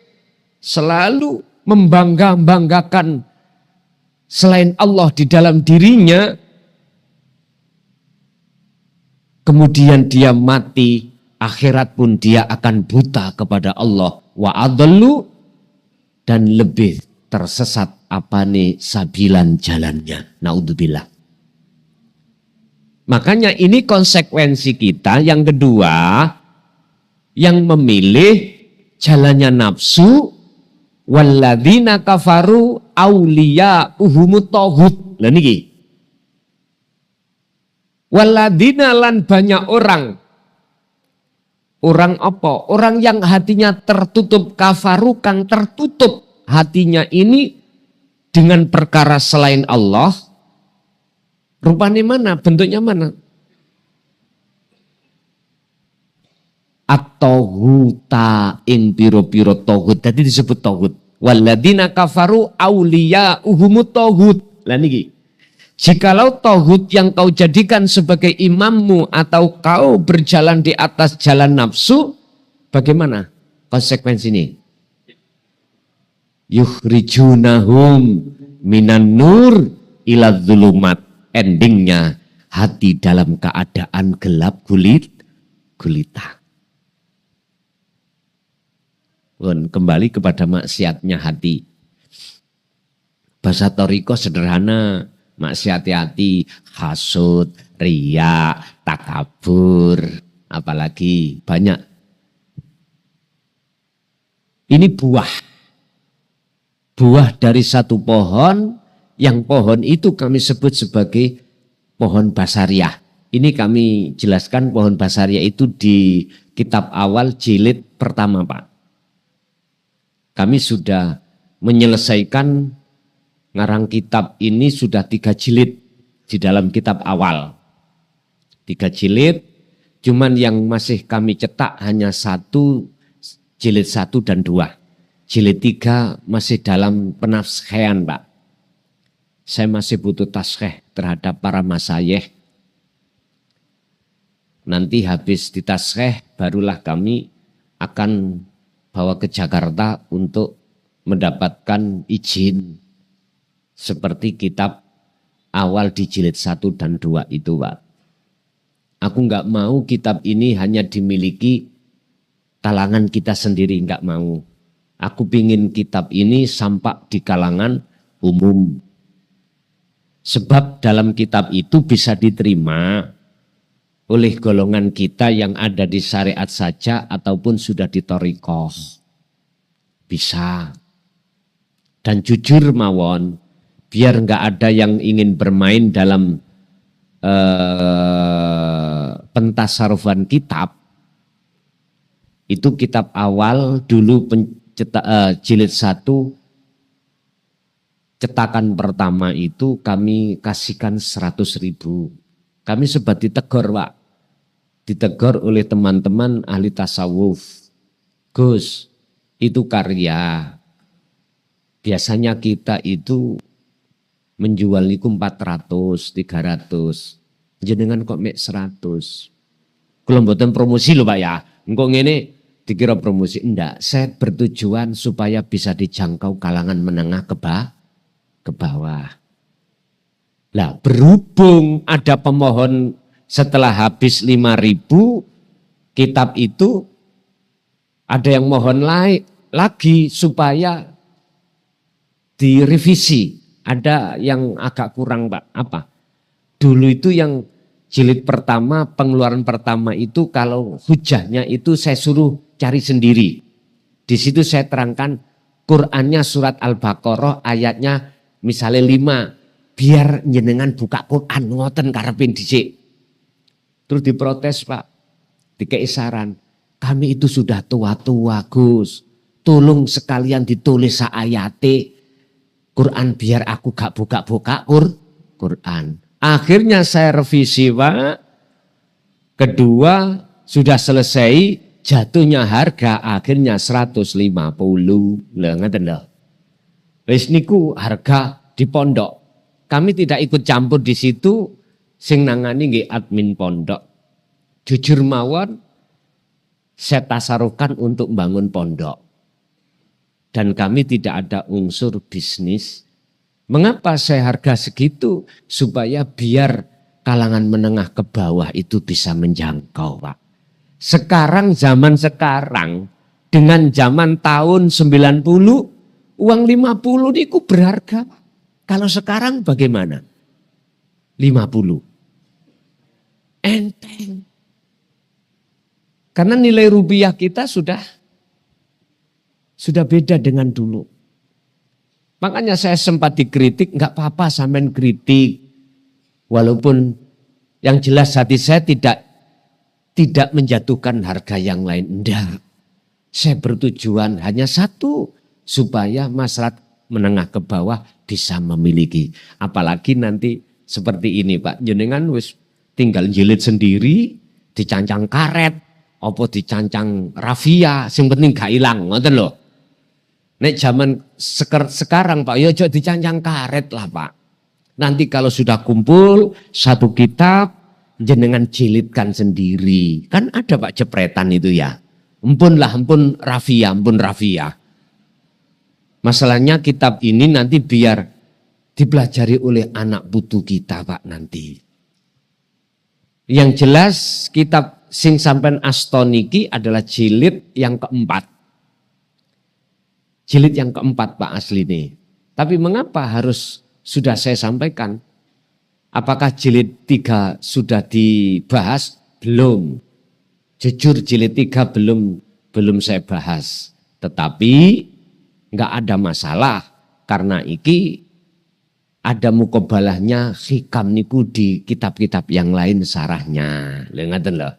selalu membangga-banggakan selain Allah di dalam dirinya, kemudian dia mati, akhirat pun dia akan buta kepada Allah. Wa adallu, dan lebih tersesat apa nih sabilan jalannya. Naudzubillah. Makanya ini konsekuensi kita yang kedua, yang memilih jalannya nafsu, walladzina kafaru auliya uhumut tohut. Lah niki. Walladzina lan banyak orang. Orang apa? Orang yang hatinya tertutup, kafaru kang tertutup hatinya ini dengan perkara selain Allah. Rupanya mana? Bentuknya mana? At-tohuta ing piro-piro tohut. Tadi disebut tohut. Walladzina kafaru auliya uhumut tohut. Lah niki. Jikalau tohut yang kau jadikan sebagai imammu atau kau berjalan di atas jalan nafsu, bagaimana konsekuensi ini? Yukhrijunahum minan nur ila dzulumat. Endingnya hati dalam keadaan gelap gulita. Kembali kepada maksiatnya hati. Bahasa Toriko sederhana, maksiat hati, hasud, riya, takabur, apalagi banyak. Ini buah. Buah dari satu pohon, yang pohon itu kami sebut sebagai pohon basariah. Ini kami jelaskan pohon basariah itu di kitab awal jilid pertama, Pak. Kami sudah menyelesaikan ngarang kitab ini sudah 3 jilid di dalam kitab awal. 3 jilid, cuman yang masih kami cetak hanya 1, jilid 1 dan 2. Jilid 3 masih dalam penafsiran, Pak. Saya masih butuh taskhih terhadap para masyayikh. Nanti habis ditaskhih barulah kami akan bawa ke Jakarta untuk mendapatkan izin seperti kitab awal di jilid 1 dan 2 itu, Pak. Aku nggak mau kitab ini hanya dimiliki kalangan kita sendiri, nggak mau. Aku pingin kitab ini sampai di kalangan umum. Sebab dalam kitab itu bisa diterima oleh golongan kita yang ada di syariat saja ataupun sudah di thariqah. Bisa. Dan jujur mawon, biar nggak ada yang ingin bermain dalam pentasarufan kitab. Itu kitab awal dulu jilid 1, cetakan pertama itu kami kasihkan 100.000. Kami sempat ditegur, Pak. Ditegur oleh teman-teman ahli tasawuf. Gus, itu karya. Biasanya kita itu menjual itu 400, 300. Jenengan kok mek 100. Kalau mboten promosi lho, Pak ya. Engko ngene dikira promosi. Enggak, saya bertujuan supaya bisa dijangkau kalangan menengah ke bawah. Lah berhubung ada pemohon setelah habis 5.000 kitab itu, ada yang mohon lagi supaya direvisi. Ada yang agak kurang, Pak. Apa? Dulu itu yang jilid pertama, pengeluaran pertama itu kalau hujahnya itu saya suruh cari sendiri. Di situ saya terangkan Qur'annya surat Al-Baqarah ayatnya misalnya 5, biar jenengan buka Quran ngoten karepin dhisik. Terus diprotes, Pak. Dikei saran, Kami itu sudah tua-tua Gus. Tolong sekalian ditulis ayate Quran biar aku gak buka-buka Quran. Akhirnya saya revisi Pak. Kedua sudah selesai, jatuhnya harga akhirnya 150. Lah ngeten lho. Wis niku harga di pondok. Kami tidak ikut campur di situ, sing nangani nggih admin pondok. Jujur mawon saya tasarukan untuk membangun pondok. Dan kami tidak ada unsur bisnis. Mengapa saya harga segitu? Supaya biar kalangan menengah ke bawah itu bisa menjangkau, Pak. Sekarang zaman sekarang dengan zaman tahun 90 uang 50 itu berharga, Pak. Kalau sekarang bagaimana? 50. Enteng. Karena nilai rupiah kita sudah beda dengan dulu. Makanya saya sempat dikritik, enggak apa-apa sampean kritik. Walaupun yang jelas hati saya tidak menjatuhkan harga yang lain. Enggak. Saya bertujuan hanya satu, supaya masyarakat menengah ke bawah bisa memiliki. Apalagi nanti seperti ini Pak, jenengan wis tinggal jilid sendiri, dicancang karet, apa dicancang rafia, sing penting gak ilang, ngoten lho. Nek zaman sekarang Pak, ya aja dicancang karet lah Pak. Nanti kalau sudah kumpul satu kitab, jenengan jilidkan sendiri. Kan ada Pak jepretan itu ya. Ampun rafia. Masalahnya kitab ini nanti biar dipelajari oleh anak putu kita Pak nanti. Yang jelas kitab sing sampean astoniki adalah jilid yang keempat. Jilid yang keempat Pak asli nih. Tapi mengapa harus sudah saya sampaikan? Apakah jilid 3 sudah dibahas? Belum. Jujur jilid 3 belum saya bahas. Tetapi enggak ada masalah karena iki ada mukobalahnya hikam niku di kitab-kitab yang lain sarahnya. Ngaten lho.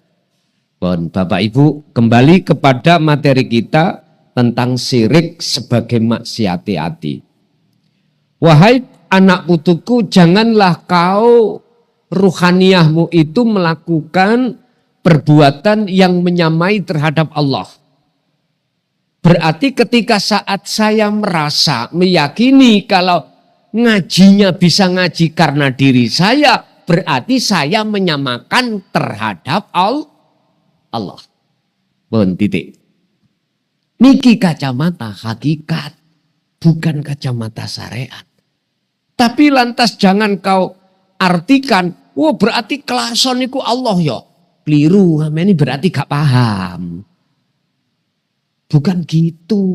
Bon, Bapak Ibu, kembali kepada materi kita tentang syirik sebagai maksiat hati. Wahai anak putuku, janganlah kau ruhaniyahmu itu melakukan perbuatan yang menyamai terhadap Allah. Berarti ketika saat saya merasa meyakini kalau ngajinya bisa ngaji karena diri saya, berarti saya menyamakan terhadap Allah. Bon titik. Niki kacamata hakikat, bukan kacamata syariat. Tapi lantas jangan kau artikan, wah berarti kelason iku Allah ya. Keliru, ini berarti gak paham. Bukan gitu.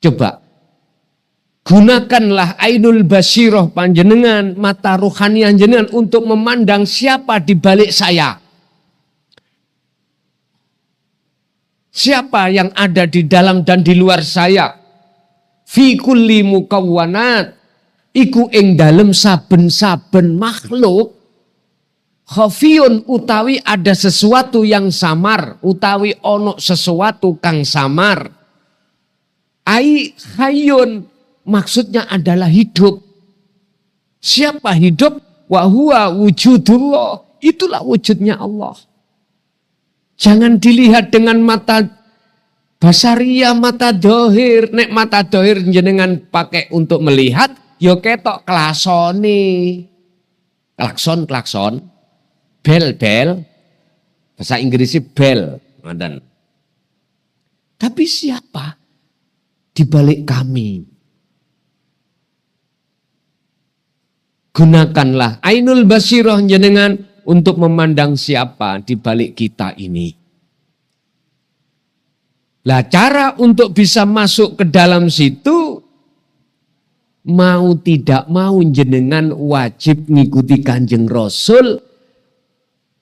Coba, gunakanlah ainul basiroh panjenengan, mata rohani panjenengan untuk memandang siapa di balik saya. Siapa yang ada di dalam dan di luar saya. Fi kulli mukawwanat. Iku ing dalem saben-saben makhluk. Khafiyun utawi ada sesuatu yang samar. Utawi ono sesuatu kang samar. Ai hayyun. Maksudnya adalah hidup. Siapa hidup? Wa huwa wujudullah. Itulah wujudnya Allah. Jangan dilihat dengan mata basaria, mata dohir. Nek mata dohir jenengan pakai untuk melihat, yo ketok klasone. Klakson. Bel. Bahasa Inggrisnya bel. Tapi siapa di balik kami? Gunakanlah ainul basiroh jenengan untuk memandang siapa di balik kita ini. Lah cara untuk bisa masuk ke dalam situ, mau tidak mau jenengan wajib ngikuti Kanjeng Rasul.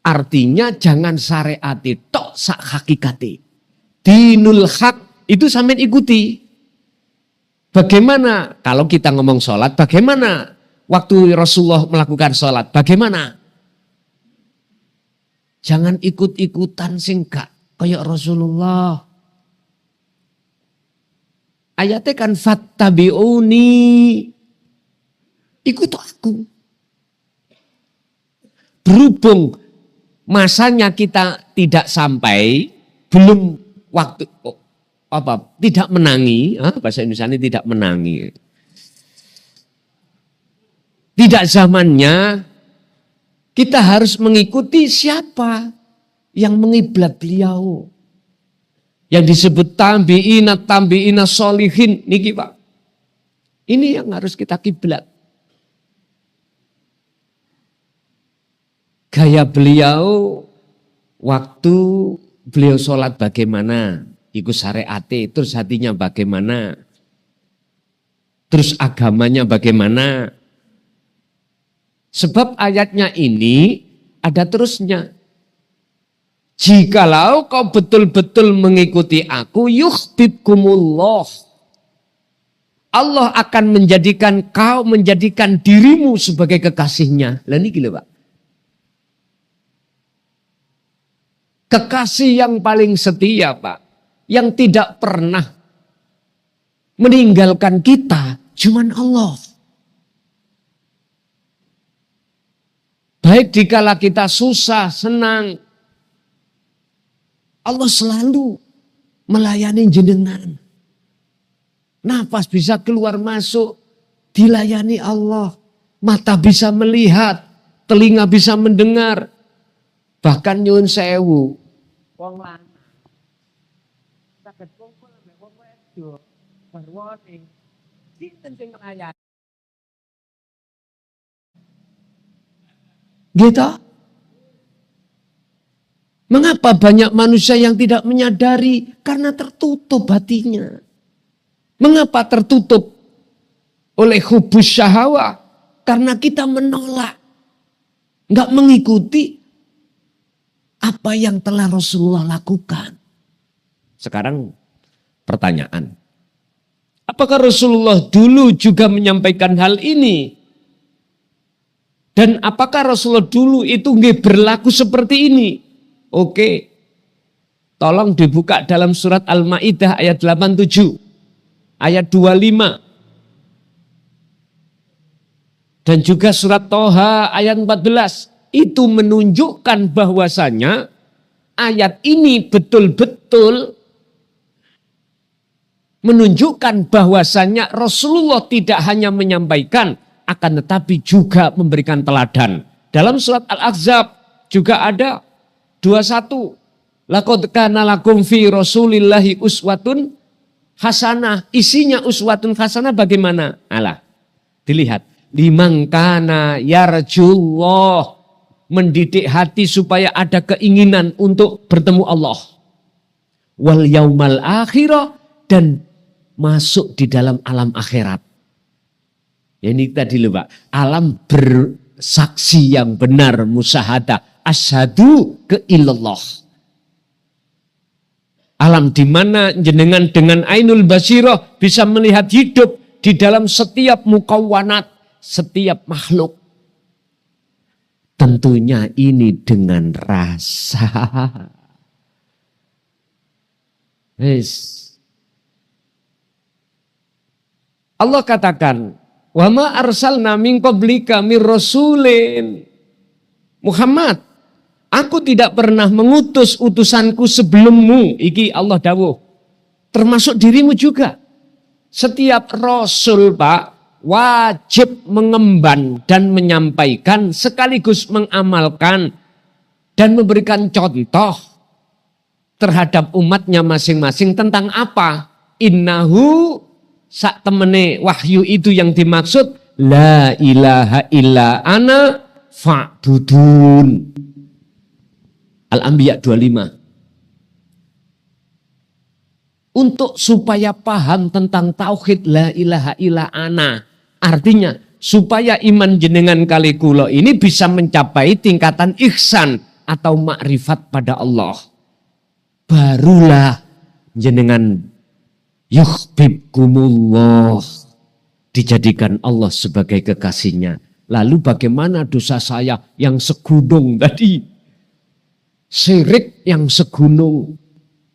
Artinya jangan syariati tok sak hakikati. Dinul hak itu sampean ikuti. Bagaimana kalau kita ngomong sholat, bagaimana waktu Rasulullah melakukan sholat, bagaimana? Jangan ikut-ikutan sing gak kayak Rasulullah. Ayatnya kan fattabi'uni. Ikut aku. Berhubung masanya kita tidak sampai, belum waktu tidak menangi, bahasa Indonesia ini tidak menangi. Tidak zamannya, kita harus mengikuti siapa yang mengiblat beliau. Yang disebut tambi'ina solihin, niki Pak. Ini yang harus kita kiblat. Gaya beliau, waktu beliau sholat bagaimana, ikut syariate, terus hatinya bagaimana, terus agamanya bagaimana. Sebab ayatnya ini ada terusnya. Jikalau kau betul-betul mengikuti aku, yuhbibkumullah. Allah akan menjadikan dirimu sebagai kekasihnya. Lah niki lho Pak. Kekasih yang paling setia Pak, yang tidak pernah meninggalkan kita, cuman Allah. Baik dikala kita susah, senang, Allah selalu melayani jenengan. Nafas bisa keluar masuk, dilayani Allah. Mata bisa melihat, telinga bisa mendengar. Bahkan nyun sewu. Wong lanang saged kumpul ambek wong wedok barwane sinten sing nglayani gitu. Mengapa banyak manusia yang tidak menyadari? Karena tertutup hatinya. Mengapa tertutup oleh hubus syahwat? Karena kita menolak, nggak mengikuti apa yang telah Rasulullah lakukan. Sekarang pertanyaan. Apakah Rasulullah dulu juga menyampaikan hal ini? Dan apakah Rasulullah dulu itu nggak berlaku seperti ini? Oke. Tolong dibuka dalam surat Al-Maidah ayat 87. Ayat 25. Dan juga surat Toha ayat 14. Itu menunjukkan bahwasanya ayat ini betul-betul menunjukkan bahwasanya Rasulullah tidak hanya menyampaikan, akan tetapi juga memberikan teladan. Dalam surat Al-Ahzab juga ada 21. Laqad kana lakum fi Rasulillahi uswatun hasanah. Isinya uswatun hasanah bagaimana? Alah, dilihat. Liman kana yarjullah. Mendidik hati supaya ada keinginan untuk bertemu Allah. Wal yaumal akhirah, dan masuk di dalam alam akhirat. Ya, ini tadi lho Pak, alam bersaksi yang benar, musyahadah, asyhadu ke ilallah. Alam di mana jenengan dengan ainul basirah bisa melihat hidup di dalam setiap mukawwanat, setiap makhluk. Tentunya ini dengan rasa. Allah katakan, wa ma arsalna min qablika mir rasulin. Muhammad, aku tidak pernah mengutus utusanku sebelummu. Iki Allah dawuh. Termasuk dirimu juga. Setiap rasul Pak, wajib mengemban dan menyampaikan sekaligus mengamalkan dan memberikan contoh terhadap umatnya masing-masing tentang apa? Innahu sak temene wahyu itu yang dimaksud la ilaha illa ana fa'budun. Al-Anbiya 25. Untuk supaya paham tentang tauhid la ilaha illa ana. Artinya supaya iman jenengan kali kula ini bisa mencapai tingkatan ihsan atau makrifat pada Allah. Barulah jenengan yuhbibkumullah, dijadikan Allah sebagai kekasihnya. Lalu bagaimana dosa saya yang segudung tadi? Sirik yang segunung.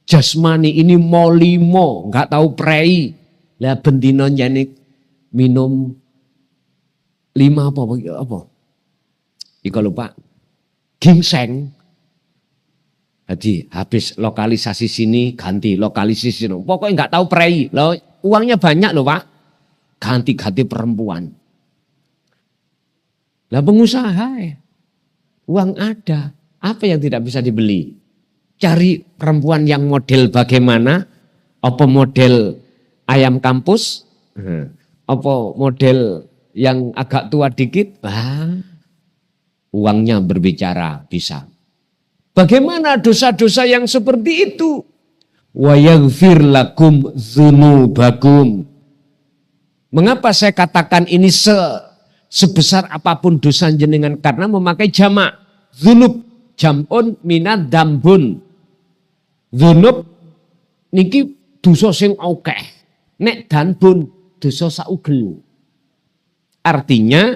Jasmani ini molimo, nggak tahu prei. Lah bendino nyenik minum 5 apa? Iko lupa. Ginseng. Jadi habis lokalisasi sini ganti lokalisasi sini. Pokoknya nggak tahu prei. Loh, uangnya banyak loh Pak. Ganti-ganti perempuan. Lah pengusaha ya. Uang ada. Apa yang tidak bisa dibeli? Cari perempuan yang model bagaimana? Apa model ayam kampus? Apa model yang agak tua dikit? Uangnya berbicara bisa. Bagaimana dosa-dosa yang seperti itu? Wa yaghfir lakum dzunubakum. Mengapa saya katakan ini sebesar apapun dosa jenengan? Karena memakai jamak. Dzunub jam'un minad dambun. Dzunub niki dosa sing akeh. Nek danbun dosa saugel. Artinya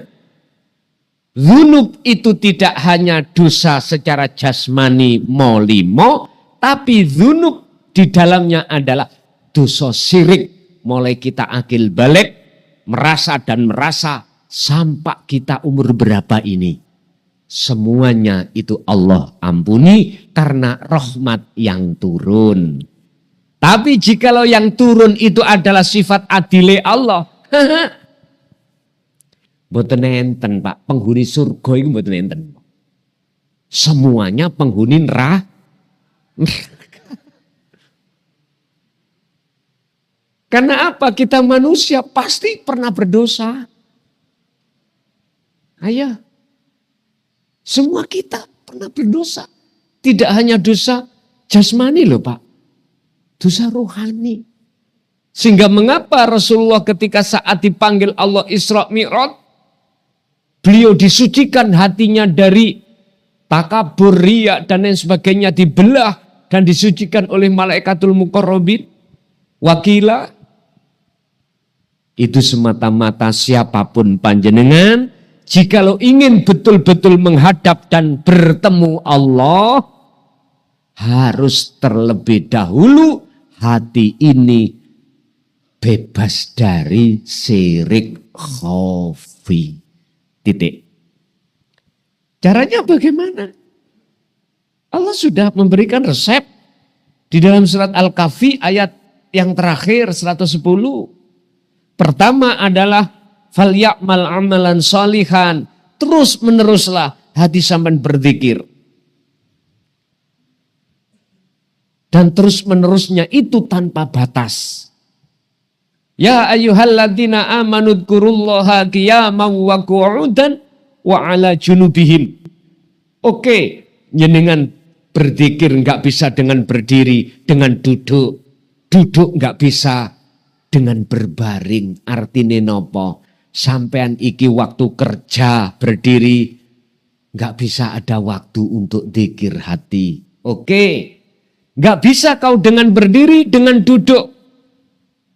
dzunub itu tidak hanya dosa secara jasmani molimo, tapi dzunub di dalamnya adalah dosa syirik. Mulai kita akil balik, merasa dan merasa sampai kita umur berapa ini. Semuanya itu Allah ampuni karena rahmat yang turun. Tapi jikalau yang turun itu adalah sifat adile Allah. Mboten enten Pak, penghuni surga itu mboten enten. Semuanya penghuni neraka. Karena apa? Kita manusia pasti pernah berdosa. Ayo. Semua kita pernah berdosa. Tidak hanya dosa jasmani loh Pak. Dosa rohani. Sehingga mengapa Rasulullah ketika saat dipanggil Allah Isra Mi'raj, beliau disucikan hatinya dari takabur, riya dan lain sebagainya, dibelah dan disucikan oleh malaikatul muqarrabin. Wakila, itu semata-mata siapapun panjenengan, jikalau ingin betul-betul menghadap dan bertemu Allah, harus terlebih dahulu hati ini bebas dari syirik khafi. Titik. Caranya bagaimana? Allah sudah memberikan resep di dalam surat Al-Kahfi ayat yang terakhir 110. Pertama adalah falya'mal amalan sholihan. Terus meneruslah hati sampean berzikir. Dan terus menerusnya itu tanpa batas. Ya ayyuhalladzina amanu dzkurullaha qiyaman wa qu'udan wa ala junubihim. Oke, jenengan berzikir enggak bisa dengan berdiri, dengan duduk. Duduk enggak bisa dengan berbaring. Artine nopo? Sampean iki waktu kerja berdiri enggak bisa ada waktu untuk zikir hati. Oke. Enggak bisa kau dengan berdiri, dengan duduk.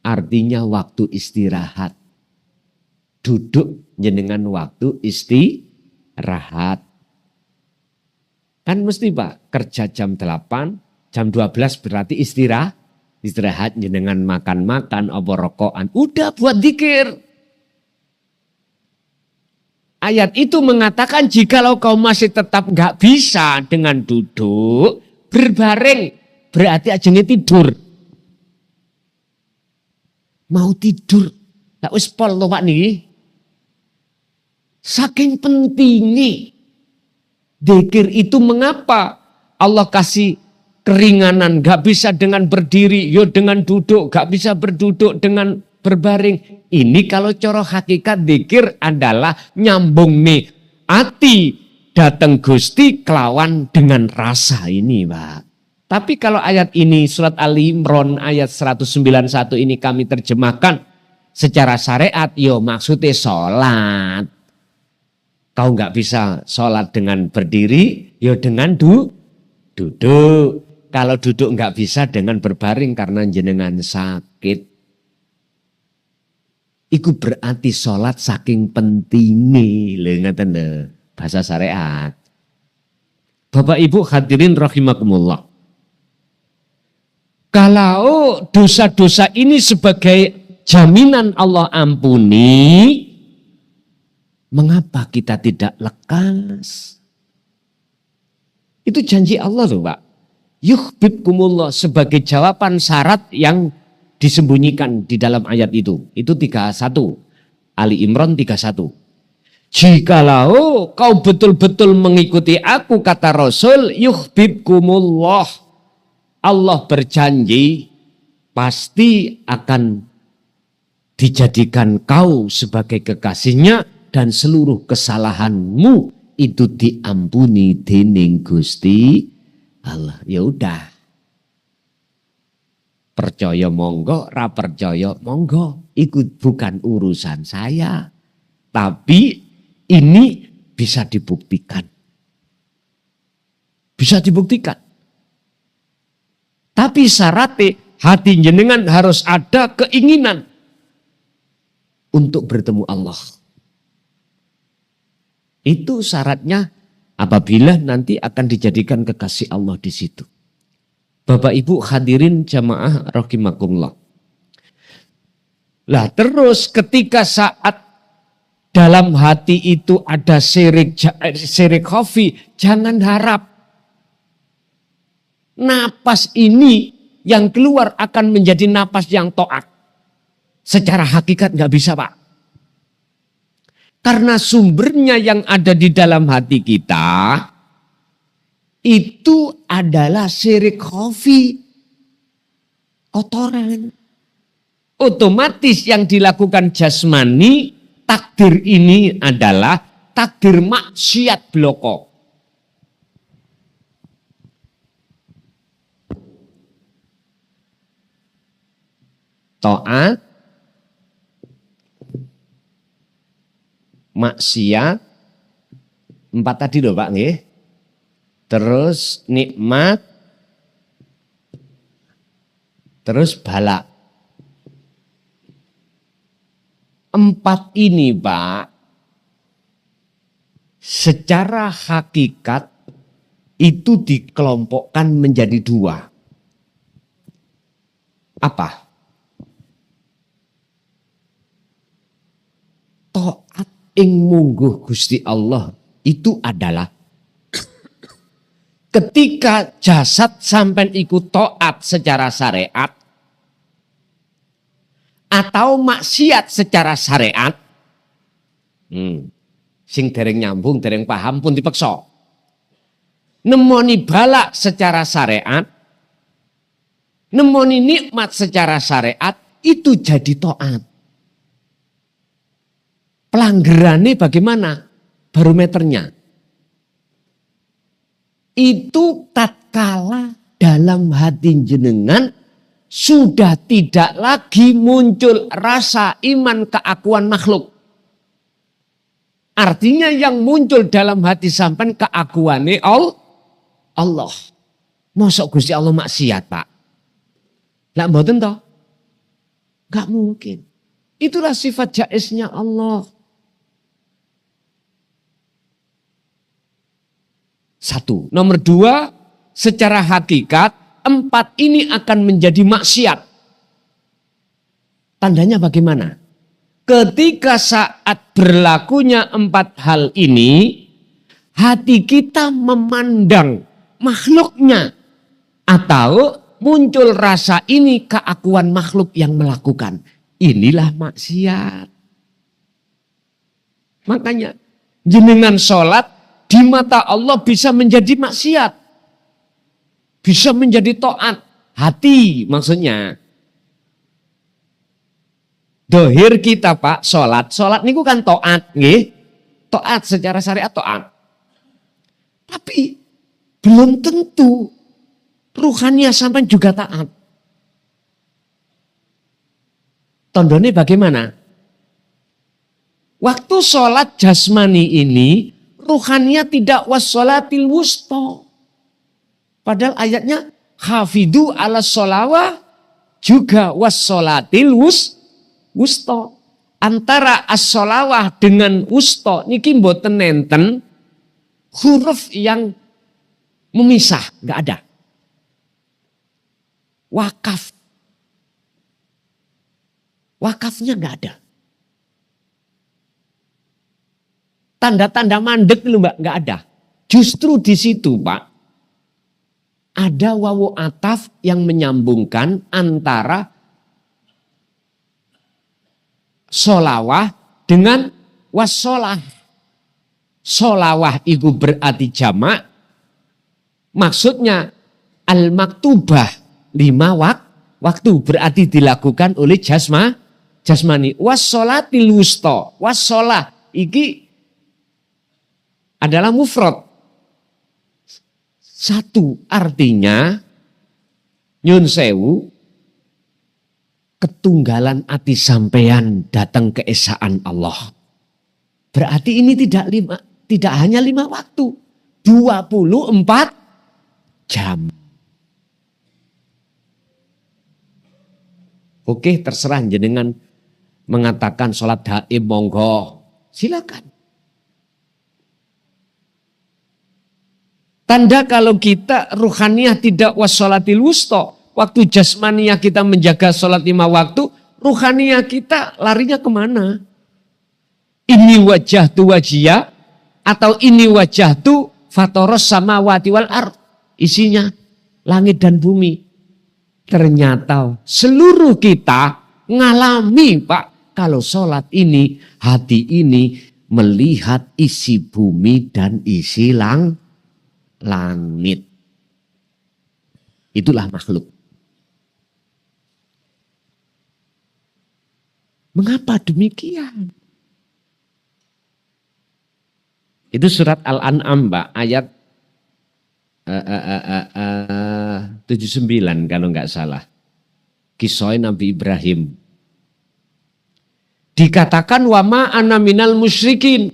Artinya waktu istirahat. Duduk jenengan waktu istirahat. Kan mesti Pak, kerja jam 8, jam 12 berarti istirahat. Istirahat jenengan makan-makan, apa rokokan. Udah buat zikir. Ayat itu mengatakan jikalau kau masih tetap enggak bisa dengan duduk, berbaring, berarti ajenge tidur. Mau tidur. Tak wis pol to Pak niki. Saking pentingnya zikir itu, mengapa Allah kasih keringanan, gak bisa dengan berdiri, yo dengan duduk, gak bisa berduduk dengan berbaring. Ini kalau cara hakikat zikir adalah nyambung nih ati datang Gusti kelawan dengan rasa ini Pak. Tapi kalau ayat ini surat Ali Imran ayat 191 ini kami terjemahkan secara syariat, yo maksudnya sholat. Kau nggak bisa sholat dengan berdiri, yo dengan duduk. Kalau duduk nggak bisa dengan berbaring karena jenengan sakit. Iku berarti sholat saking pentingnya, bahasa syariat. Bapak Ibu hadirin rahimakumullah. Kalau dosa-dosa ini sebagai jaminan Allah ampuni, mengapa kita tidak lekas? Itu janji Allah loh Pak. Yuhibbukumullah sebagai jawaban syarat yang disembunyikan di dalam ayat itu. Itu 31. Ali Imran 31. Jikalau kau betul-betul mengikuti aku, kata Rasul, yuhibbukumullah. Allah berjanji pasti akan dijadikan kau sebagai kekasihnya dan seluruh kesalahanmu itu diampuni dening Gusti Allah. Ya udah. Percaya monggo, ra percaya monggo. Itu bukan urusan saya. Tapi ini bisa dibuktikan. Bisa dibuktikan. Tapi syaratnya hati jenengan harus ada keinginan untuk bertemu Allah. Itu syaratnya apabila nanti akan dijadikan kekasih Allah di situ. Bapak Ibu hadirin jamaah rahimakumullah. Lah terus ketika saat dalam hati itu ada syirik khafi, jangan harap napas ini yang keluar akan menjadi napas yang taat. Secara hakikat nggak bisa Pak. Karena sumbernya yang ada di dalam hati kita itu adalah syirik khafi, kotoran. Otomatis yang dilakukan jasmani, takdir ini adalah takdir maksiat bloko. Taat, maksiat, 4 tadi loh Pak nggih. Terus nikmat, terus balak. 4 ini Pak, secara hakikat itu dikelompokkan menjadi 2. Apa? Taat ing mungguh Gusti Allah itu adalah ketika jasad sampai ikut taat secara syariat atau maksiat secara syariat, sing dereng nyambung, dereng paham pun dipeksa. Nemoni balak secara syariat, nemoni nikmat secara syariat, itu jadi taat. Pelanggarannya bagaimana? Barometernya. Itu tatkala dalam hati jenengan sudah tidak lagi muncul rasa iman keakuan makhluk. Artinya yang muncul dalam hati sampean keakuannya Allah. Mosok Gusti Allah maksiat Pak? Lah mboten toh? Gak mungkin. Itulah sifat jaiznya Allah. 1. Nomor 2, secara hakikat 4 ini akan menjadi maksiat. Tandanya bagaimana? Ketika saat berlakunya 4 hal ini, hati kita memandang makhluknya atau muncul rasa ini keakuan makhluk yang melakukan. Inilah maksiat. Makanya jenengan sholat di mata Allah bisa menjadi maksiat. Bisa menjadi taat. Hati maksudnya. Dohir kita Pak, sholat. Sholat niku kan taat. Nggih. Taat secara syariat taat. Tapi belum tentu ruhaniah sampai juga taat. Tandanya bagaimana? Waktu sholat jasmani ini, ruhaniah tidak wassolatil wusta. Padahal ayatnya hafidu ala sholawah juga wassolatil wusta. Antara as-sholawah dengan wusta niki mboten nenten huruf yang memisah, nggak ada. Wakafnya nggak ada. Tanda-tanda mandek lu Mbak, nggak ada. Justru di situ Pak, ada wawu ataf yang menyambungkan antara solawah dengan wassolah. Solawah itu berarti jamak. Maksudnya al-maktubah 5 waktu berarti dilakukan oleh jasmani. Wassolatil wusta. Wassolah iki adalah mufrad. Satu artinya nyun sewu ketunggalan ati sampean datang keesaan Allah. Berarti ini tidak hanya 5 waktu, 24 jam. Oke, terserah jenengan mengatakan sholat haim monggo, silakan. Tanda kalau kita ruhaniyah tidak wassolatil wusta. Waktu jasmaniyah kita menjaga sholat 5 waktu, ruhaniyah kita larinya kemana? Ini wajah tu wajiyah atau ini wajah tu fatoros samawati wal ard. Isinya langit dan bumi. Ternyata seluruh kita ngalami Pak. Kalau sholat ini, hati ini melihat isi bumi dan isi langit. Itulah makhluk. Mengapa demikian? Itu surat Al-An'am Mbak, ayat 79 kalau nggak salah. Kisah Nabi Ibrahim. Dikatakan wama ana minal musyrikin.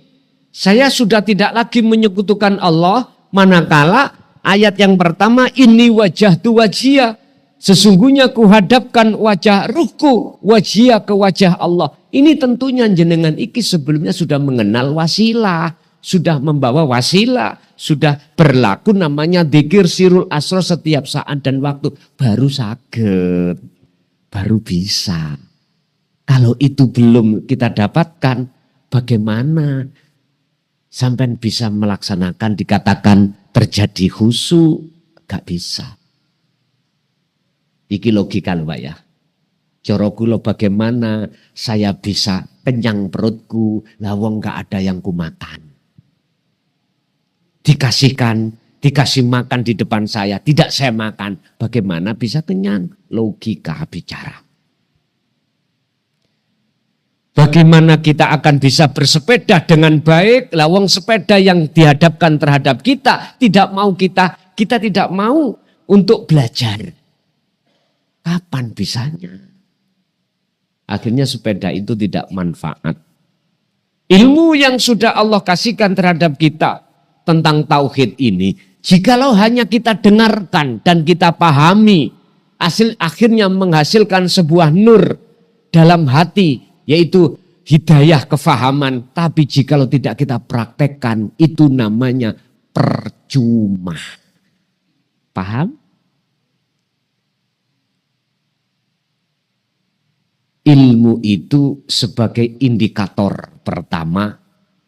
Saya sudah tidak lagi menyekutukan Allah. Manakala ayat yang pertama ini wajah tu wajiyah. Sesungguhnya kuhadapkan wajah ruhku wajiyah ke wajah Allah. Ini tentunya jenengan iki sebelumnya sudah mengenal wasilah. Sudah membawa wasilah. Sudah berlaku namanya dzikir sirul asro setiap saat dan waktu. Baru saged. Baru bisa. Kalau itu belum kita dapatkan, bagaimana sampai bisa melaksanakan dikatakan terjadi khusyuk? Gak bisa. Iki logika lho Pak ya. Cara kula bagaimana saya bisa kenyang perutku, lah wong gak ada yang kumakan. Dikasih makan di depan saya, tidak saya makan. Bagaimana bisa kenyang? Logika bicara. Bagaimana kita akan bisa bersepeda dengan baik? Lawang sepeda yang dihadapkan terhadap kita tidak mau kita tidak mau untuk belajar. Kapan bisanya? Akhirnya sepeda itu tidak manfaat. Ilmu yang sudah Allah kasihkan terhadap kita tentang tauhid ini, jikalau hanya kita dengarkan dan kita pahami, akhirnya menghasilkan sebuah nur dalam hati, yaitu hidayah kefahaman. Tapi jikalau tidak kita praktekkan, itu namanya percuma. Paham? Ilmu itu sebagai indikator pertama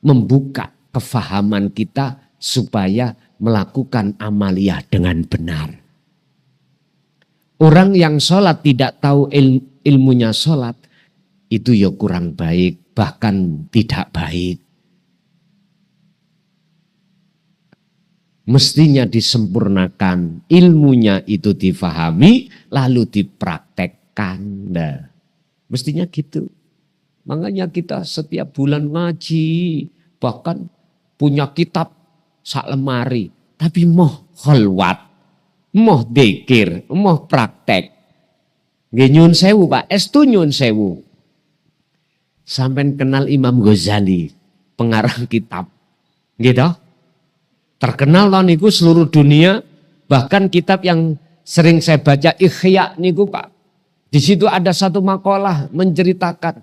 membuka kefahaman kita supaya melakukan amaliyah dengan benar. Orang yang sholat tidak tahu ilmunya sholat, itu ya kurang baik, bahkan tidak baik. Mestinya disempurnakan, ilmunya itu difahami, lalu dipraktekkan. Nah, mestinya gitu. Makanya kita setiap bulan ngaji, bahkan punya kitab sak lemari. Tapi moh kholwat, moh dzikir, moh praktek. Nggih nyun sewu Pak, estu nyun sewu. Sampai kenal Imam Ghazali, pengarang kitab. Gitu. Terkenal lah niku seluruh dunia, bahkan kitab yang sering saya baca Ikhya niku Pak. Di situ ada satu makalah menceritakan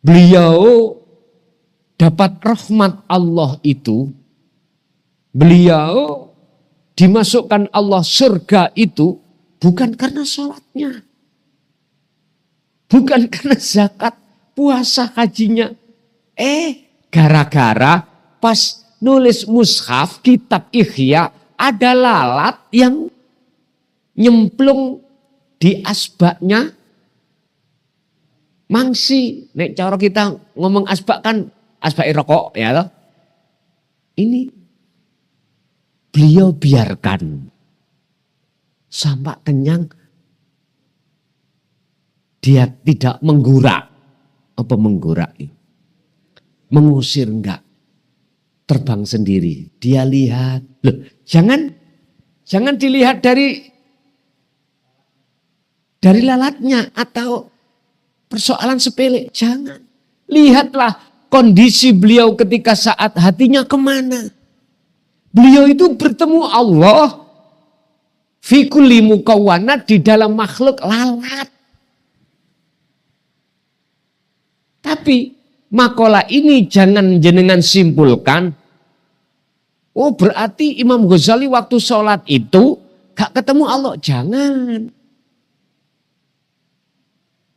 beliau dapat rahmat Allah itu, beliau dimasukkan Allah surga itu bukan karena sholatnya. Bukan karena zakat, puasa, hajinya. Gara-gara pas nulis mushaf, kitab Ihya, ada lalat yang nyemplung di asbaknya mangsi. Nek cara kita ngomong asbak kan asbak rokok ya toh. Ini beliau biarkan sampai kenyang, dia tidak menggurak. Apa menggurak? Mengusir enggak. Terbang sendiri. Dia lihat. Loh, jangan dilihat dari lalatnya atau persoalan sepele. Jangan. Lihatlah kondisi beliau ketika saat hatinya kemana. Beliau itu bertemu Allah. Fi kulli mukawwanat, di dalam makhluk lalat. Tapi makalah ini jangan jenengan simpulkan, oh berarti Imam Ghazali waktu sholat itu gak ketemu Allah. Jangan.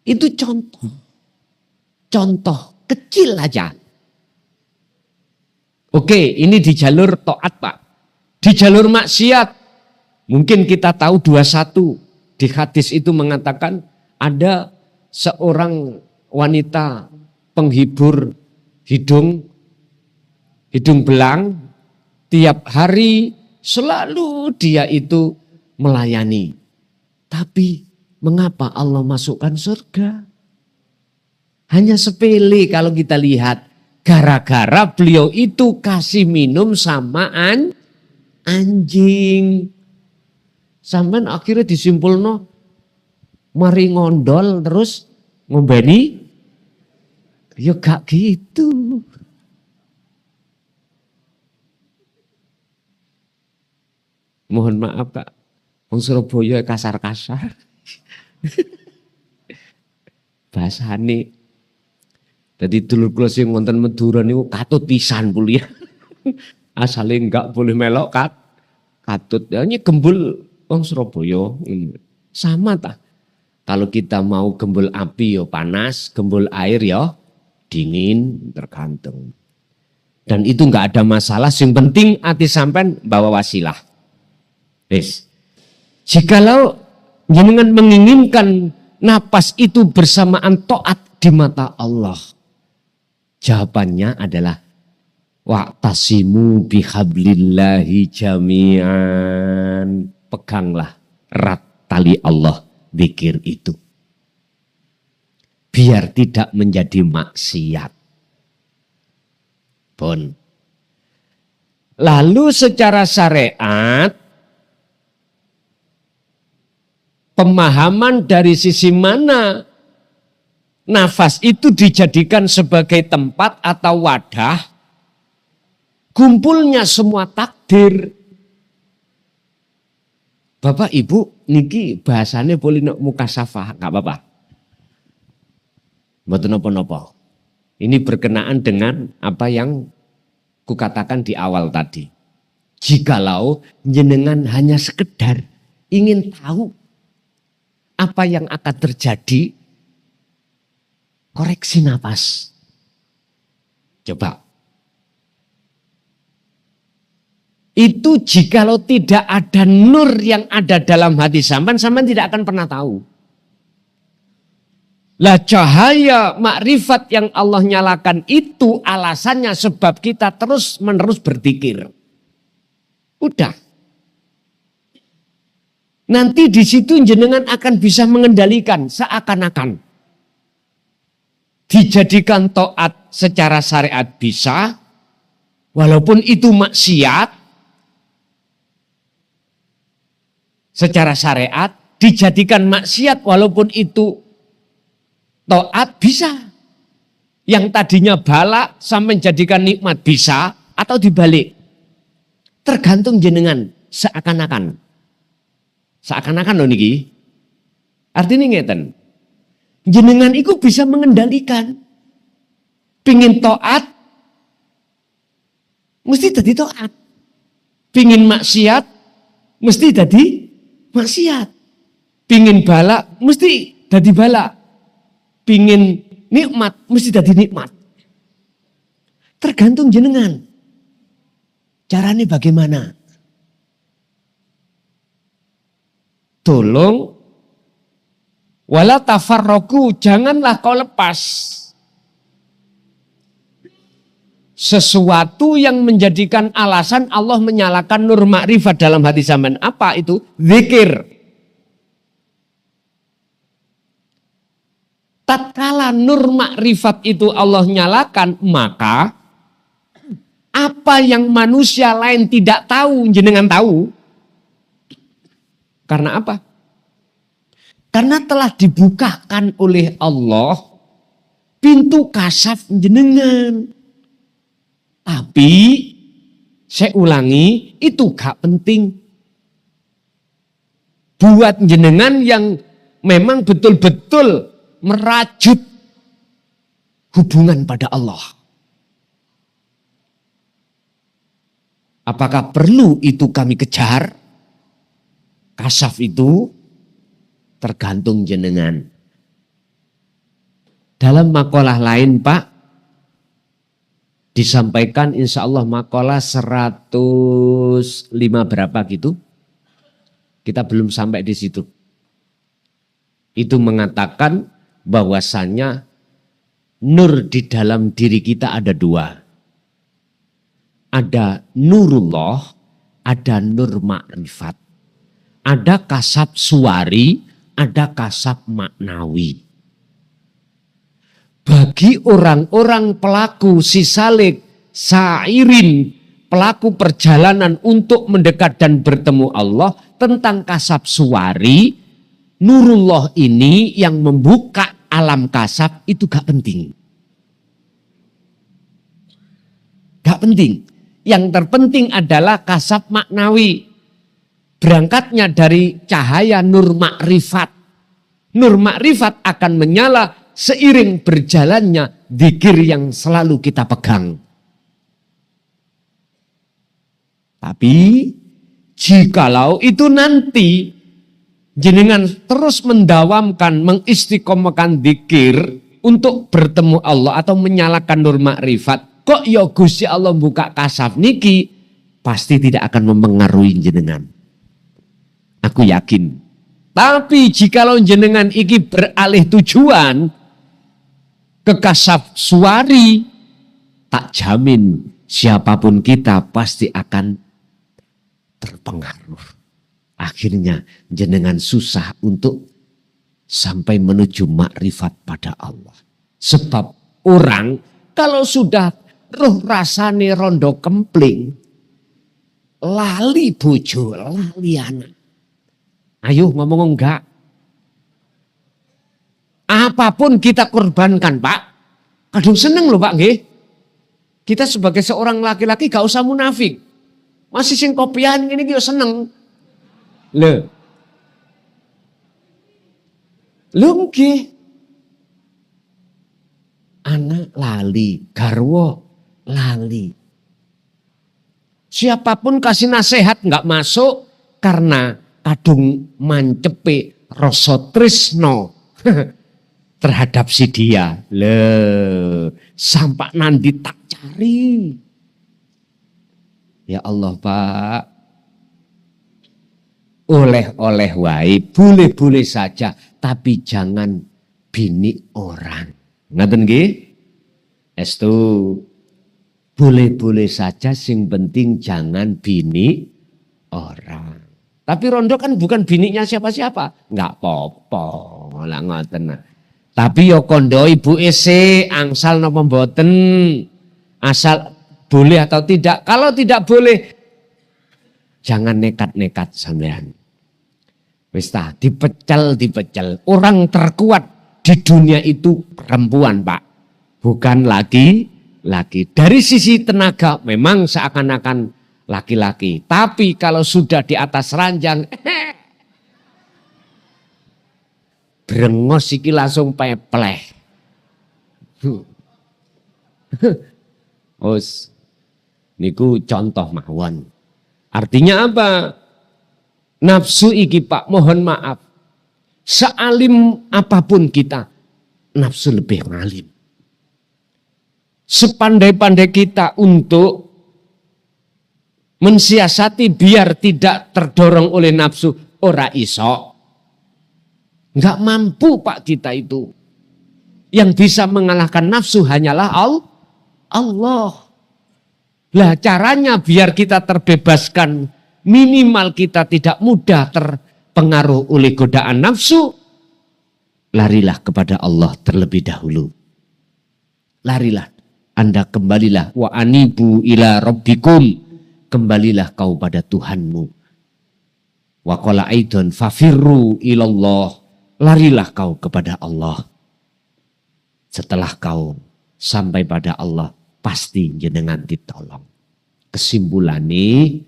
Itu contoh. Contoh kecil aja. Oke, ini di jalur taat Pak. Di jalur maksiat, mungkin kita tahu 21. Di hadis itu mengatakan ada seorang wanita penghibur hidung belang, tiap hari selalu dia itu melayani. Tapi mengapa Allah masukkan surga? Hanya sepele kalau kita lihat. Gara-gara beliau itu kasih minum sama anjing. Sampai akhirnya disimpulno mari ngondol terus ngombeni. Ya gak gitu. Mohon maaf Kak. Wong Surabaya kasar-kasar. Bahasane. Jadi dulur kula sing wonten Madura niku katut pisan kuliah. Asale enggak boleh melok katut. Ya ini gembul wong Surabaya. Sama ta. Kalau kita mau gembul api ya panas, gembul air ya dingin, tergantung. Dan itu enggak ada masalah, yang penting hati sampean bawa wasilah. Wis. Jikalau jenengan menginginkan napas itu bersamaan taat di mata Allah. Jawabannya adalah wa'tasimu bihablillahi jami'an. Peganglah erat tali Allah, zikir itu. Biar tidak menjadi maksiat. Pun. Lalu secara syariat, pemahaman dari sisi mana nafas itu dijadikan sebagai tempat atau wadah kumpulnya semua takdir. Bapak Ibu niki bahasanya boleh mukasafah, nggak apa-apa. Mboten napa-napa. Ini berkenaan dengan apa yang kukatakan di awal tadi. Jikalau jenengan hanya sekedar ingin tahu apa yang akan terjadi, koreksi napas. Coba. Itu jikalau tidak ada nur yang ada dalam hati sampean tidak akan pernah tahu. Lah cahaya makrifat yang Allah nyalakan itu alasannya sebab kita terus menerus berzikir. Udah. Nanti di situ jenengan akan bisa mengendalikan seakan-akan. Dijadikan taat secara syariat bisa, walaupun itu maksiat, secara syariat, dijadikan maksiat walaupun itu taat bisa. Yang tadinya bala sampai menjadikan nikmat bisa, atau dibalik. Tergantung jenengan, seakan-akan. Seakan-akan loh niki. Artinya ngeten. Jenengan itu bisa mengendalikan. Pingin taat, mesti jadi taat. Pingin maksiat, mesti dadi maksiat. Pingin balak, mesti dadi balak. Pingin nikmat, mesti dadi nikmat. Tergantung jenengan. Caranya bagaimana? Tolong, wala tafarroku, janganlah kau lepas sesuatu yang menjadikan alasan Allah menyalakan nur makrifat dalam hati sampean. Apa itu? Zikir. Tatkala nur makrifat itu Allah nyalakan, maka apa yang manusia lain tidak tahu, jenengan tahu. Karena apa? Karena telah dibukakan oleh Allah pintu kasaf jenengan. Tapi saya ulangi, itu gak penting. Buat jenengan yang memang betul-betul merajut hubungan pada Allah. Apakah perlu itu kami kejar? Kasaf itu tergantung jenengan. Dalam makalah lain Pak, disampaikan insya Allah makalah 105 berapa gitu. Kita belum sampai di situ. Itu mengatakan bahwasannya nur di dalam diri kita ada dua. Ada nurullah, ada nur makrifat. Ada kasab suwari, ada kasab maknawi. Bagi orang-orang pelaku sisalik, sairin, pelaku perjalanan untuk mendekat dan bertemu Allah, tentang kasab suwari, nurullah ini yang membuka alam kasab itu gak penting. Gak penting. Yang terpenting adalah kasab maknawi. Berangkatnya dari cahaya nur makrifat. Nur makrifat akan menyala seiring berjalannya dzikir yang selalu kita pegang. Tapi jikalau itu nanti jenengan terus mendawamkan, mengistiqomahkan dzikir untuk bertemu Allah atau menyalakan nur makrifat, kok ya Gusti Allah buka kasaf niki, pasti tidak akan mempengaruhi jenengan. Aku yakin. Tapi jikalau jenengan iki beralih tujuan ke kasaf suwari, tak jamin siapapun kita pasti akan terpengaruh. Akhirnya jenengan susah untuk sampai menuju makrifat pada Allah. Sebab orang kalau sudah roh rasane rondo kempling, lali bojo, lali anak. Ayo ngomong enggak. Apapun kita korbankan Pak. Kadung seneng loh Pak nggih. Kita sebagai seorang laki-laki gak usah munafik. Masih sing kopian ini kita seneng. Loh nggih. Anak lali, garwo lali. Siapapun kasih nasihat nggak masuk karena kadung mancepe rasa tresno terhadap si dia. Loh, sampai nanti tak cari. Ya Allah Pak. Oleh-oleh wae, boleh-boleh saja, tapi jangan bini orang. Ngaten nggih? Estu. Boleh-boleh saja, sing penting jangan bini orang. Tapi rondo kan bukan bininya siapa-siapa. Enggak apa-apa, lah ngoten. Tapi yo kondo ibu ese angsal napa mboten. Asal boleh atau tidak. Kalau tidak boleh, jangan nekat-nekat sampean. Wis ta, dipecel. Orang terkuat di dunia itu perempuan, Pak. Bukan laki. Dari sisi tenaga memang seakan-akan laki-laki. Tapi kalau sudah di atas ranjang, brengos iki langsung pepleh. Niku contoh mawon. Artinya apa? Nafsu iki Pak, mohon maaf. Sealim apapun kita, nafsu lebih ngalim. Sepandai-pandai kita untuk mensiasati biar tidak terdorong oleh nafsu, ora iso. Enggak mampu Pak kita itu. Yang bisa mengalahkan nafsu hanyalah Allah. Lah caranya biar kita terbebaskan, minimal kita tidak mudah terpengaruh oleh godaan nafsu, larilah kepada Allah terlebih dahulu. Larilah, Anda kembalilah, wa anibu ila rabbikum, kembalilah kau pada Tuhanmu. Wa qala aidan fafirru ilallah, larilah kau kepada Allah. Setelah kau sampai pada Allah, pasti jenengan ditolong. Kesimpulannya,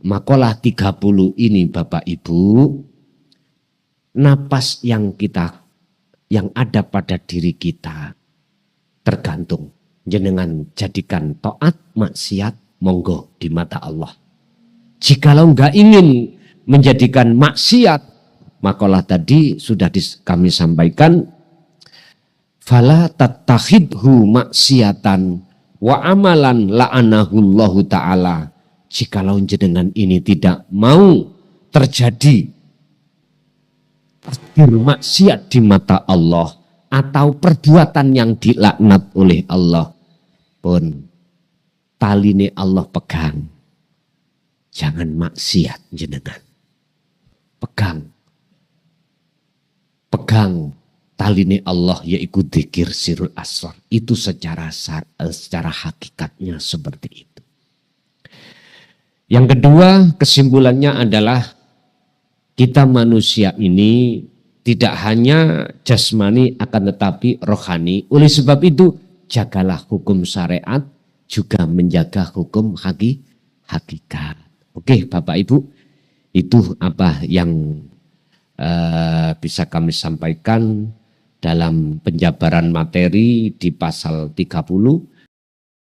makalah 30 ini Bapak Ibu, napas yang ada pada diri kita tergantung. Jenengan jadikan taat maksiat monggo di mata Allah. Jikalau enggak ingin menjadikan maksiat, makalah tadi sudah kami sampaikan, fala tattakhidhu maksiatan wa amalan la'anahullahu ta'ala. Jikalau jenengan ini tidak mau terjadi takdir maksiat di mata Allah atau perbuatan yang dilaknat oleh Allah, pun taline Allah pegang. Jangan maksiat jenengan. Pegang taline Allah, yaitu dzikir sirul asrar. Itu secara hakikatnya seperti itu. Yang kedua, kesimpulannya adalah kita manusia ini tidak hanya jasmani akan tetapi rohani. Oleh sebab itu, jagalah hukum syariat, juga menjaga hukum hakikat. Oke Bapak Ibu, itu apa yang bisa kami sampaikan dalam penjabaran materi di pasal 30.